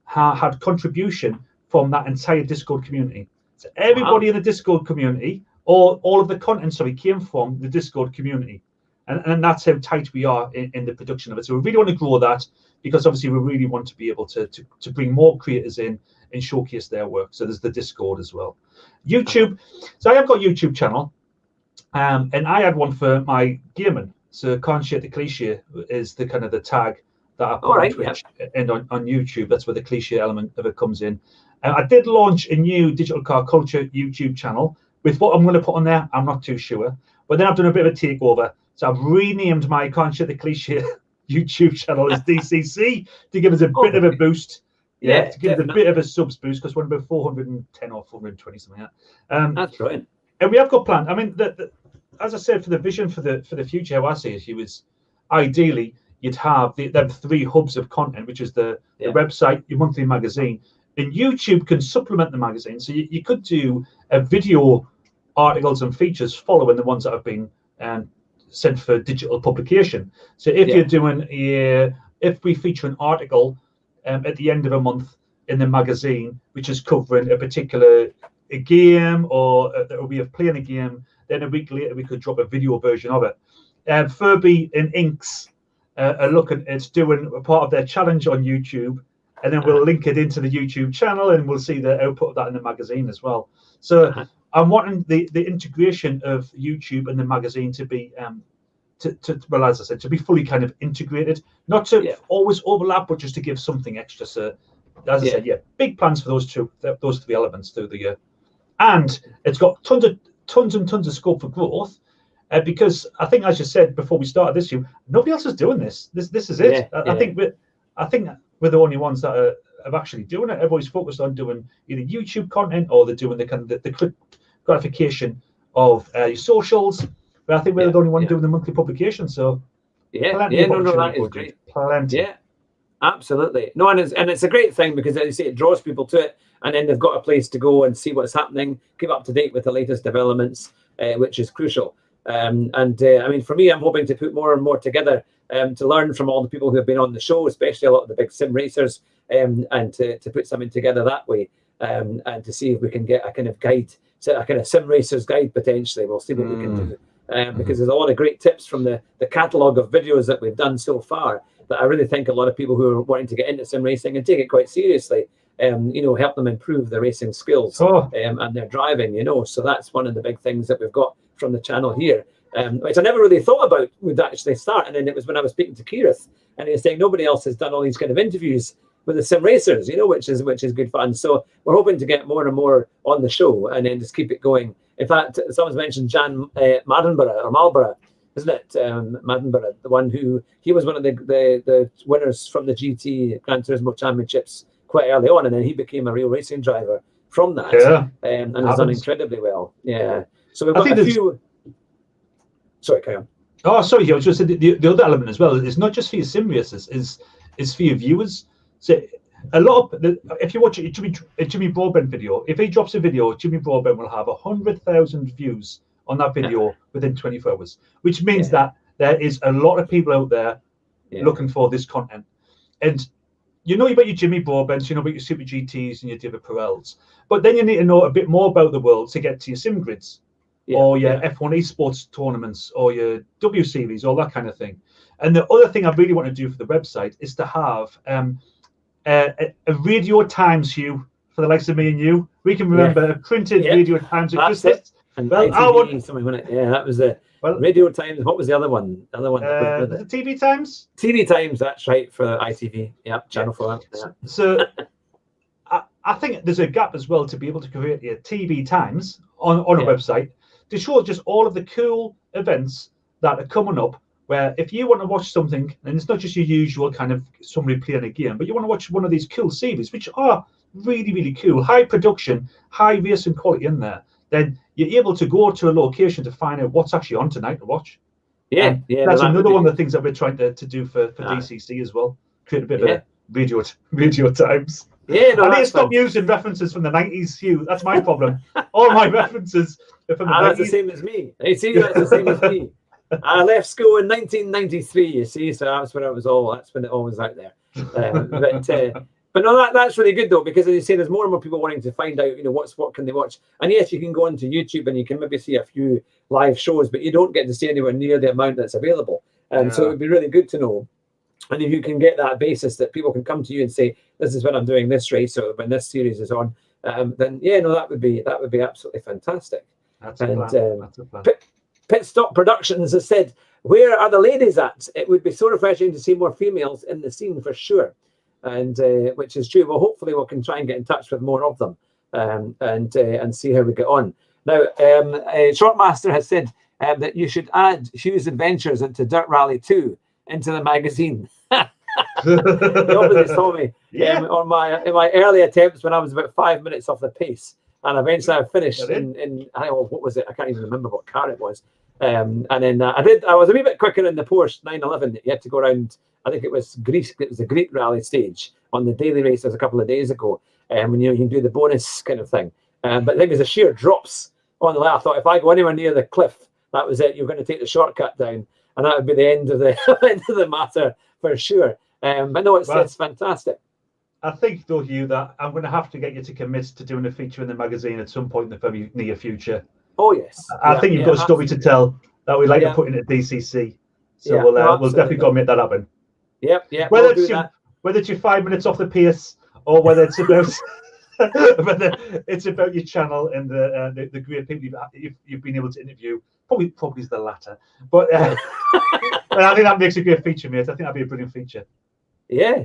had contribution from that entire Discord community. So everybody in the Discord community, all of the content, came from the Discord community. And that's how tight we are in the production of it. So we really want to grow that, because obviously we really want to be able to bring more creators in and showcase their work. So there's the Discord as well. YouTube. So I have got a YouTube channel, and I had one for my gaming. So Can't Shake the Cliche is the kind of the tag that I put on Twitch and on YouTube. That's where the cliche element of it comes in. I did launch a new Digital Car Culture YouTube channel. With what I'm going to put on there, I'm not too sure. But then I've done a bit of a takeover. So I've renamed my Can't Shake the Cliche YouTube channel as DCC to give us a bit of a boost. To give us a bit of a subs boost, because we're about 410 or 420 something like that. That's brilliant. And we have got plans. I mean, as I said, for the vision for the future, how I see it, was ideally you'd have them 3 hubs of content, which is the website, your monthly magazine, and YouTube can supplement the magazine. So you could do video articles and features following the ones that have been sent for digital publication. So if you're doing if we feature an article at the end of a month in the magazine, which is covering a particular game or a way of playing a game, then a week later we could drop a video version of it. Furby and Inks are looking at doing a part of their challenge on YouTube, and then we'll link it into the YouTube channel, and we'll see the output of that in the magazine as well. So I'm wanting the integration of YouTube and the magazine to be well, as I said, to be fully kind of integrated, not to always overlap, but just to give something extra. So as I said, big plans for those 3 elements through the year. And it's got tons and tons of scope for growth, because I think, as you said before we started this year, nobody else is doing this. This is it. I think we're the only ones that are actually doing it. Everybody's focused on doing either YouTube content, or they're doing the kind of the quick gratification of your socials. But I think we're the only one doing the monthly publication. So that is great. Plenty. Yeah, absolutely. No, and it's a great thing, because as you say, it draws people to it, and then they've got a place to go and see what's happening, keep up to date with the latest developments, which is crucial. I mean, for me, I'm hoping to put more and more together to learn from all the people who have been on the show, especially a lot of the big sim racers, and to put something together that way, and to see if we can get a kind of guide, a kind of sim racers guide potentially. We'll see what we can do. Because there's a lot of great tips from the catalogue of videos that we've done so far that I really think a lot of people who are wanting to get into sim racing and take it quite seriously, help them improve their racing skills and their driving, So that's one of the big things that we've got from the channel here, which I never really thought about would actually start. And then it was when I was speaking to Keirith, and he was saying nobody else has done all these kind of interviews with the sim racers, which is good fun. So we're hoping to get more and more on the show, and then just keep it going. In fact, someone's mentioned Jan Marlborough, isn't it? Marlborough, the one he was one of the winners from the GT Gran Turismo Championships quite early on, and then he became a real racing driver from that, and has done incredibly well. Yeah. So we've got a few. Sorry, carry on. Oh, sorry. I was just saying the other element as well is not just for your sim racers, is for your viewers. So a lot of if you watch a Jimmy Broadbent video, if he drops a video, Jimmy Broadbent will have 100,000 views on that video within 24 hours, which means that there is a lot of people out there looking for this content. And you know about your Jimmy Broadbents, you know about your Super GTs and your David Pirells, but then you need to know a bit more about the world to get to your sim grids, or your F1 esports tournaments, or your W Series, all that kind of thing. And the other thing I really want to do for the website is to have a radio times, Hugh, for the likes of me and you. We can remember a printed radio times at Christmas. And well, ITV, something, wasn't it? Yeah, that was the radio times. What was the other one? The other one. The TV times. TV times. That's right, for ITV. Yeah, Channel 4. Yeah. So I think there's a gap as well to be able to create a TV times on a website to show just all of the cool events that are coming up. Where if you want to watch something, and it's not just your usual kind of somebody playing a game, but you want to watch one of these cool series, which are really, really cool, high production, high racing quality in there, then you're able to go to a location to find out what's actually on tonight to watch. Yeah, that's another one of the things that we're trying to do for DCC as well. Create a bit of a radio times. Yeah, no, I need to stop using references from the 90s, Hugh. That's my problem. All my references are from the 90s. That's the same as me. You see, that's the same as me. I left school in 1993, you see, so that's when that's when it all was out there. But no, that's really good though, because as you say, there's more and more people wanting to find out, what can they watch. And yes, you can go onto YouTube and you can maybe see a few live shows, but you don't get to see anywhere near the amount that's available. So it would be really good to know. And if you can get that basis that people can come to you and say, this is when I'm doing this race or when this series is on, then that would be absolutely fantastic. That's a plan. Pit Stop Productions has said, where are the ladies at? It would be so refreshing to see more females in the scene for sure. And which is true. Well, hopefully we can try and get in touch with more of them and see how we get on. Now, Shortmaster has said that you should add Hugh's Adventures into Dirt Rally 2 into the magazine. He obviously saw me in my early attempts when I was about 5 minutes off the pace. And eventually I finished in I don't know, what was it? I can't even remember what car it was. And then I was a wee bit quicker in the Porsche 911. You had to go around, I think it was Greece. It was the Greek rally stage on the daily races a couple of days ago. When you can do the bonus kind of thing. But I think there's a sheer drops on the way. I thought if I go anywhere near the cliff, that was it. You're going to take the shortcut down, and that would be the end of the end of the matter for sure. But no, it's fantastic. I think though, Hugh, that I'm going to have to get you to commit to doing a feature in the magazine at some point in the very near future. Oh yes, I think you've got a story to tell that we'd like to put in at DCC. So we'll definitely go and make that happen. Yep. Whether it's your 5 minutes off the pace or whether it's about your channel and the great people you've been able to interview, probably is the latter. But I think that makes a great feature, mate. I think that'd be a brilliant feature. Yeah.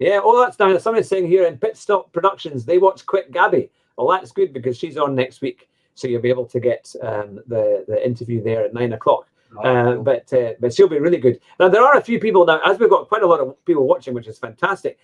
Oh, that's nice. Somebody's saying here in Pit Stop Productions, they watch Quick Gabby. Well, that's good because she's on next week, so you'll be able to get the interview there at 9 o'clock. But she'll be really good. Now there are a few people now, as we've got quite a lot of people watching, which is fantastic.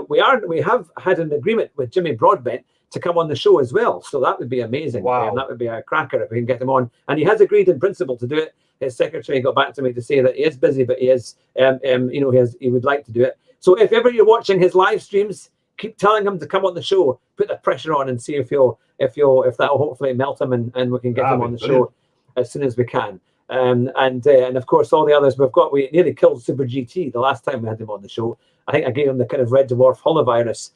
We have had an agreement with Jimmy Broadbent to come on the show as well, so that would be amazing. Wow. That would be a cracker if we can get him on. And he has agreed in principle to do it. His secretary got back to me to say that he is busy, but he is, he would like to do it. So if ever you're watching his live streams, keep telling him to come on the show. Put the pressure on and see if that'll hopefully melt him and we can get him on the show as soon as we can. And of course all the others we nearly killed Super GT the last time we had him on the show. I think I gave him the kind of red dwarf holovirus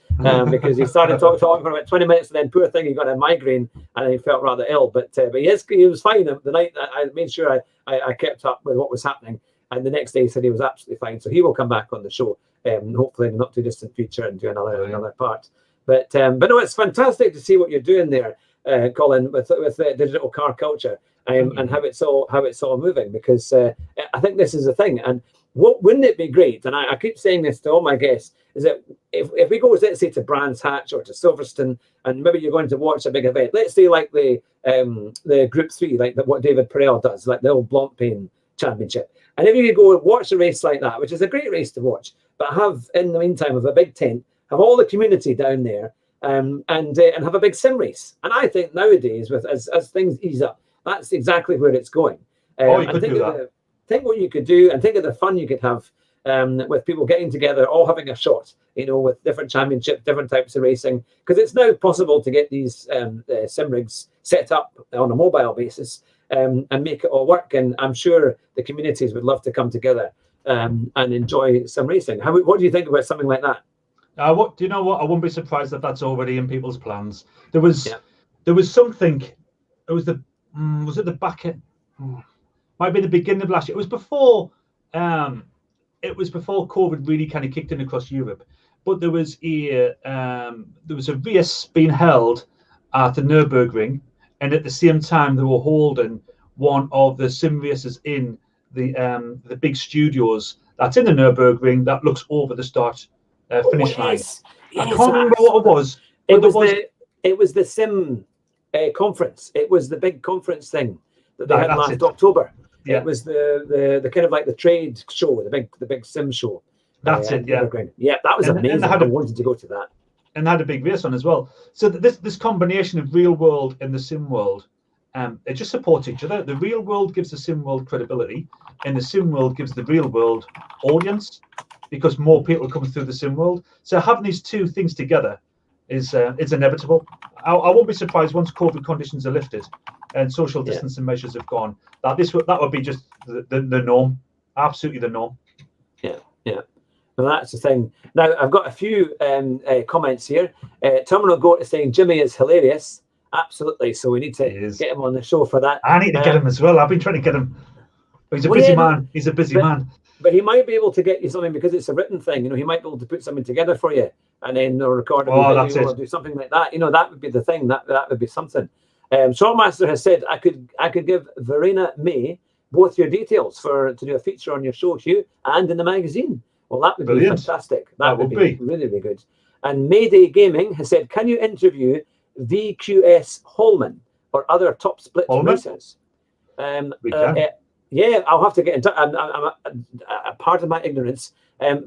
because he started talking for about 20 minutes and then poor thing, he got a migraine and he felt rather ill. But he was fine. The night I made sure I kept up with what was happening, and the next day he said he was absolutely fine. So he will come back on the show, hopefully in the not too distant future, and do another part. But no, it's fantastic to see what you're doing there, Colin, with digital car culture. And how it's all moving, because I think this is the thing. And wouldn't it be great? And I keep saying this to all my guests, is that if we go, let's say, to Brands Hatch or to Silverstone, and maybe you're going to watch a big event, let's say like the Group 3, like what David Pirell does, like the old Blancpain Championship. And if you could go and watch a race like that, which is a great race to watch, but have in the meantime of a big tent, have all the community down there, and have a big sim race. And I think nowadays, as things ease up, that's exactly where it's going. You could do that. Think what you could do, and think of the fun you could have with people getting together, all having a shot, with different championships, different types of racing. Because it's now possible to get these sim rigs set up on a mobile basis and make it all work. And I'm sure the communities would love to come together and enjoy some racing. What do you think about something like that? What do you know? What I wouldn't be surprised that that's already in people's plans. There was something. It was was it the back end? Might be the beginning of last year. It was before. It was before COVID really kind of kicked in across Europe. But there was a race being held at the Nürburgring, and at the same time they were holding one of the sim races in the big studios that's in the Nürburgring that looks over the start finish line. I can't remember what it was. It was the sim conference. It was the big conference thing that they had last October. Yeah. It was the kind of like the trade show, the big sim show. That's it. Yeah, yeah, that was amazing. I wanted to go to that. And had a big race on as well. So this combination of real world and the sim world, it just supports each other. The real world gives the sim world credibility, and the sim world gives the real world audience, because more people come through the sim world. So having these two things together is inevitable. I won't be surprised once COVID conditions are lifted and social distancing measures have gone, that would be just the norm, absolutely the norm. Yeah. Well, that's the thing. Now, I've got a few comments here. Terminal Goat is saying Jimmy is hilarious. Absolutely. So we need to get him on the show for that. I need to get him as well. I've been trying to get him. He's a busy man. He's a busy man. But he might be able to get you something because it's a written thing. He might be able to put something together for you and then record a video or do something like that. That would be the thing. That would be something. Shortmaster has said I could give Verena May both your details to do a feature on your show, Hugh, and in the magazine. Well, that would be fantastic. That would be really, really good. And Mayday Gaming has said, can you interview VQS Holman or other top split racers? Yeah, I'll have to get in touch. I'm a part of my ignorance,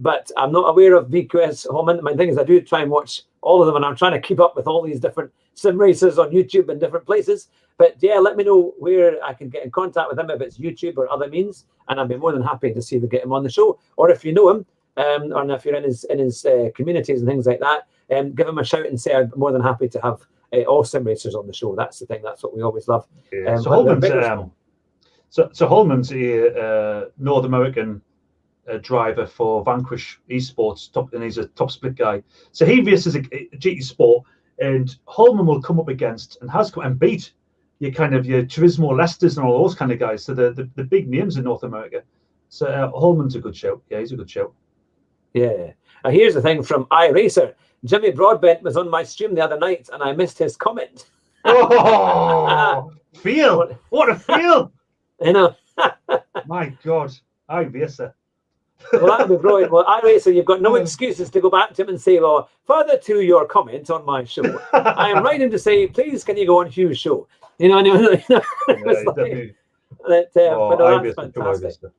but I'm not aware of VQS Holman. My thing is I do try and watch all of them, and I'm trying to keep up with all these different sim races on YouTube and different places. But yeah, let me know where I can get in contact with him, if it's YouTube or other means, and I'd be more than happy to see if we get him on the show. Or if you know him, or if you're in his communities and things like that, give him a shout and say I'm more than happy to have all sim racers on the show. That's the thing. That's what we always love. So Holman's a North American driver for Vanquish Esports, and he's a top split guy. So he races a GT Sport, and Holman will come up against and beat your Turismo Leicesters and all those kind of guys. So the big names in North America. So Holman's a good shout. Yeah, he's a good shout. Yeah. Here's the thing from iRacer. Jimmy Broadbent was on my stream the other night, and I missed his comment. Oh, feel! What a feel! My God, iRacer. Well, that would be brilliant. Well, iRacer, you've got no excuses to go back to him and say, well, further to your comment on my show, I am writing to say, please, can you go on Hugh's show? That's fantastic.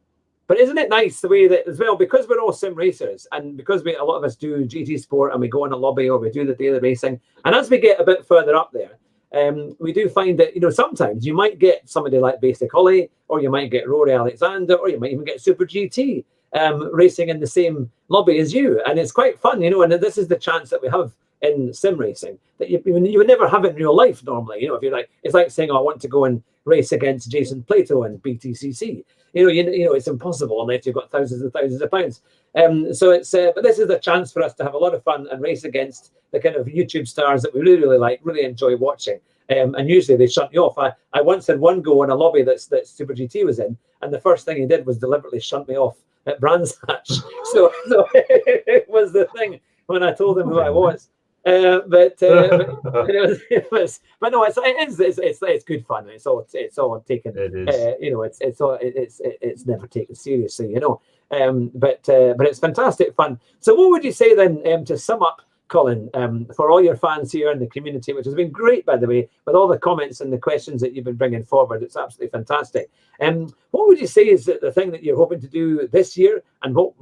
But isn't it nice the way that, as well, because we're all sim racers, and because a lot of us do GT Sport and we go in a lobby or we do the daily racing, and as we get a bit further up there, we do find that sometimes you might get somebody like Basic Holly, or you might get Rory Alexander, or you might even get Super GT racing in the same lobby as you, and it's quite fun, and this is the chance that we have in sim racing that you would never have it in real life normally. If you're like, it's like saying, I want to go and race against Jason Plato and BTCC. It's impossible unless you've got thousands and thousands of pounds. So it's but this is a chance for us to have a lot of fun and race against the kind of YouTube stars that we really, really like, really enjoy watching. And usually they shut you off. I once had one go in a lobby that Super GT was in, and the first thing he did was deliberately shut me off at Brands Hatch. So it was the thing when I told him who I was. But it was. But no, it's good fun. It's all taken. It is. It's never taken seriously. But it's fantastic fun. So what would you say then to sum up, Colin, for all your fans here in the community, which has been great, by the way, with all the comments and the questions that you've been bringing forward? It's absolutely fantastic. What would you say is the thing that you're hoping to do this year, and what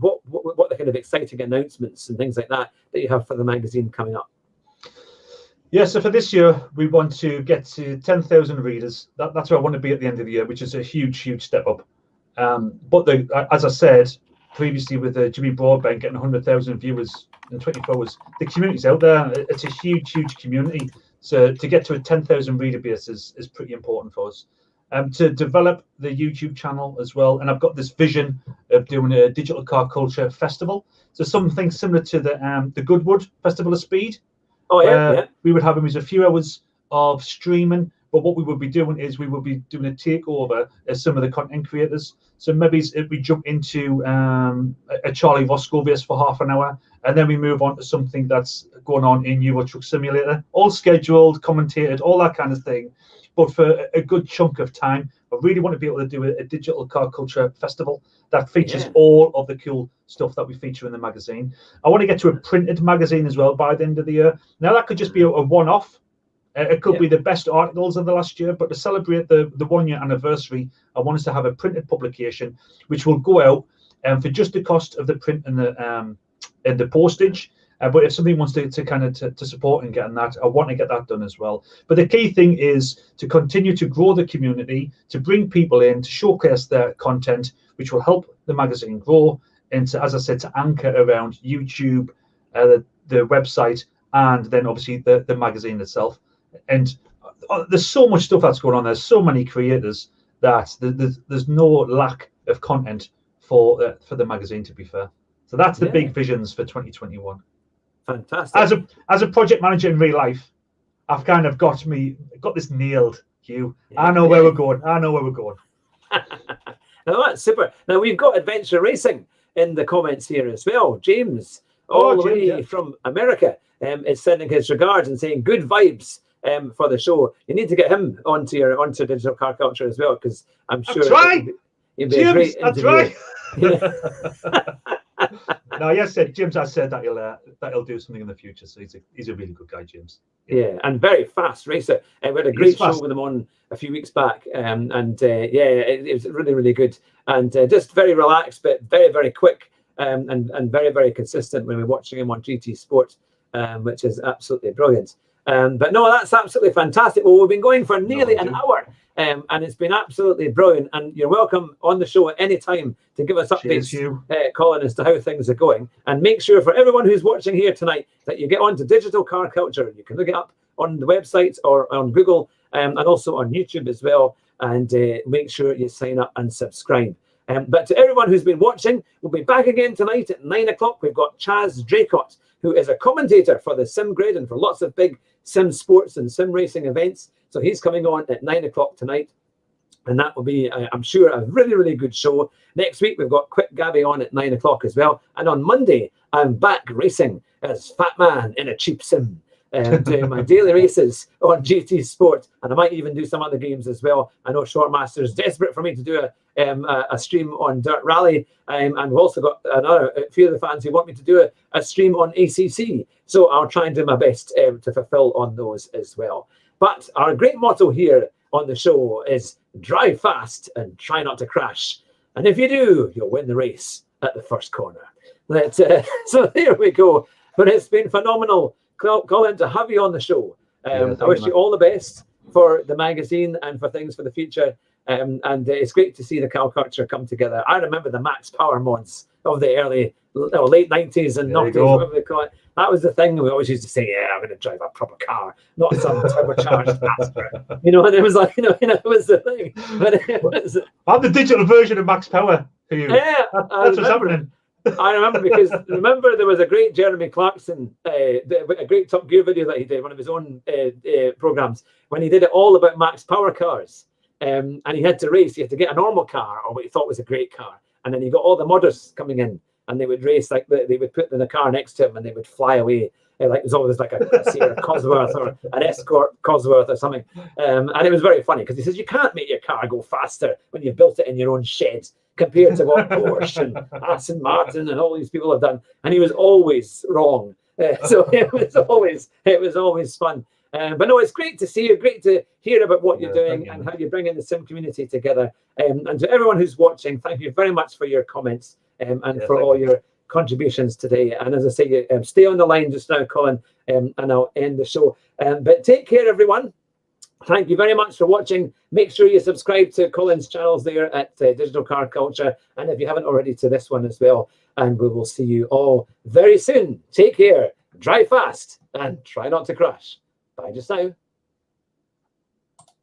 the kind of exciting announcements and things like that you have for the magazine coming up? Yeah, so for this year, we want to get to 10,000 readers. That's where I want to be at the end of the year, which is a huge, huge step up. But as I said previously, with Jimmy Broadbent getting 100,000 viewers in 24 hours, the community's out there. It's a huge, huge community. So to get to a 10,000 reader base is pretty important for us. to develop the YouTube channel as well. And I've got this vision of doing a digital car culture festival. So something similar to the Goodwood Festival of Speed. Oh, yeah. We would have a few hours of streaming, but what we would be doing is we would be doing a takeover as some of the content creators. So maybe if we jump into a Charlie Vosco race for half an hour, and then we move on to something that's going on in Euro Truck Simulator, all scheduled, commentated, all that kind of thing. But for a good chunk of time, I really want to be able to do a digital car culture festival that features all of the cool stuff that we feature in the magazine. I want to get to a printed magazine as well by the end of the year. Now, that could just be a one-off. It could be the best articles of the last year, but to celebrate the 1 year anniversary, I want us to have a printed publication, which will go out for just the cost of the print and the postage. But if somebody wants to kind of to support in getting that, I want to get that done as well. But the key thing is to continue to grow the community, to bring people in, to showcase their content, which will help the magazine grow, and to, as I said, to anchor around YouTube, the website, and then obviously the magazine itself. And there's so much stuff that's going on. There's so many creators that there's no lack of content for the magazine, to be fair. So that's the big visions for 2021. Fantastic. As a project manager in real life, I've kind of got this nailed, Hugh. I know where we're going. Now that's super. Now we've got adventure racing in the comments here as well. James, all the way from America, is sending his regards and saying good vibes for the show. You need to get him onto Digital Car Culture as well, because I'm sure he'd be a great interview. No, yes, James has said that he'll do something in the future. So he's a really good guy, James. Yeah, and very fast racer. We had a great show with him on a few weeks back, it was really, really good, and just very relaxed, but very, very quick, and very, very consistent when we're watching him on GT Sport, which is absolutely brilliant. But no, that's absolutely fantastic. Well, we've been going for nearly an hour, and it's been absolutely brilliant. And you're welcome on the show at any time to give us updates, Colin, as to how things are going. And make sure for everyone who's watching here tonight that you get onto Digital Car Culture. You can look it up on the website or on Google, and also on YouTube as well. And make sure you sign up and subscribe. But to everyone who's been watching, we'll be back again tonight at 9 o'clock. We've got Chaz Draycott, who is a commentator for the Sim Grid and for lots of big sim sports and sim racing events. So he's coming on at 9 o'clock tonight. And that will be, I'm sure, a really, really good show. Next week, we've got Quick Gabby on at 9 o'clock as well. And on Monday, I'm back racing as Fat Man in a cheap sim, doing my daily races on GT Sport. And I might even do some other games as well. I know Shortmaster is desperate for me to do a stream on Dirt Rally. And we've also got a few of the fans who want me to do a stream on ACC. So I'll try and do my best to fulfill on those as well. But our great motto here on the show is drive fast and try not to crash. And if you do, you'll win the race at the first corner. So there we go. But it's been phenomenal, Colin, to have you on the show. I wish you all the best for the magazine and for things for the future. And it's great to see the Car Culture come together. I remember the Max Power mods of the late 90s and 90s, whatever they call it. That was the thing we always used to say, yeah, I'm going to drive a proper car, not some turbocharged Astra. And it was like, it was the thing. But it was, I'm the digital version of Max Power for you. Yeah, that's what's happening. I remember because there was a great Jeremy Clarkson, a great Top Gear video that he did, one of his own programs, when he did it all about Max Power cars. And he had to race. He had to get a normal car or what he thought was a great car. And then he got all the modders coming in and they would race, like they would put in a car next to him and they would fly away. Like it was always like a Sierra Cosworth or an Escort Cosworth or something. And it was very funny because he says, you can't make your car go faster when you've built it in your own shed compared to what Porsche and Aston Martin and all these people have done. And he was always wrong. So it was always fun. But no, it's great to see you. Great to hear about what you're doing and how you're bringing the sim community together. And to everyone who's watching, thank you very much for your comments and for all your contributions today. And as I say, stay on the line just now, Colin, and I'll end the show. But take care, everyone. Thank you very much for watching. Make sure you subscribe to Colin's channels there at Digital Car Culture. And if you haven't already, to this one as well. And we will see you all very soon. Take care, drive fast, and try not to crash. Bye just now.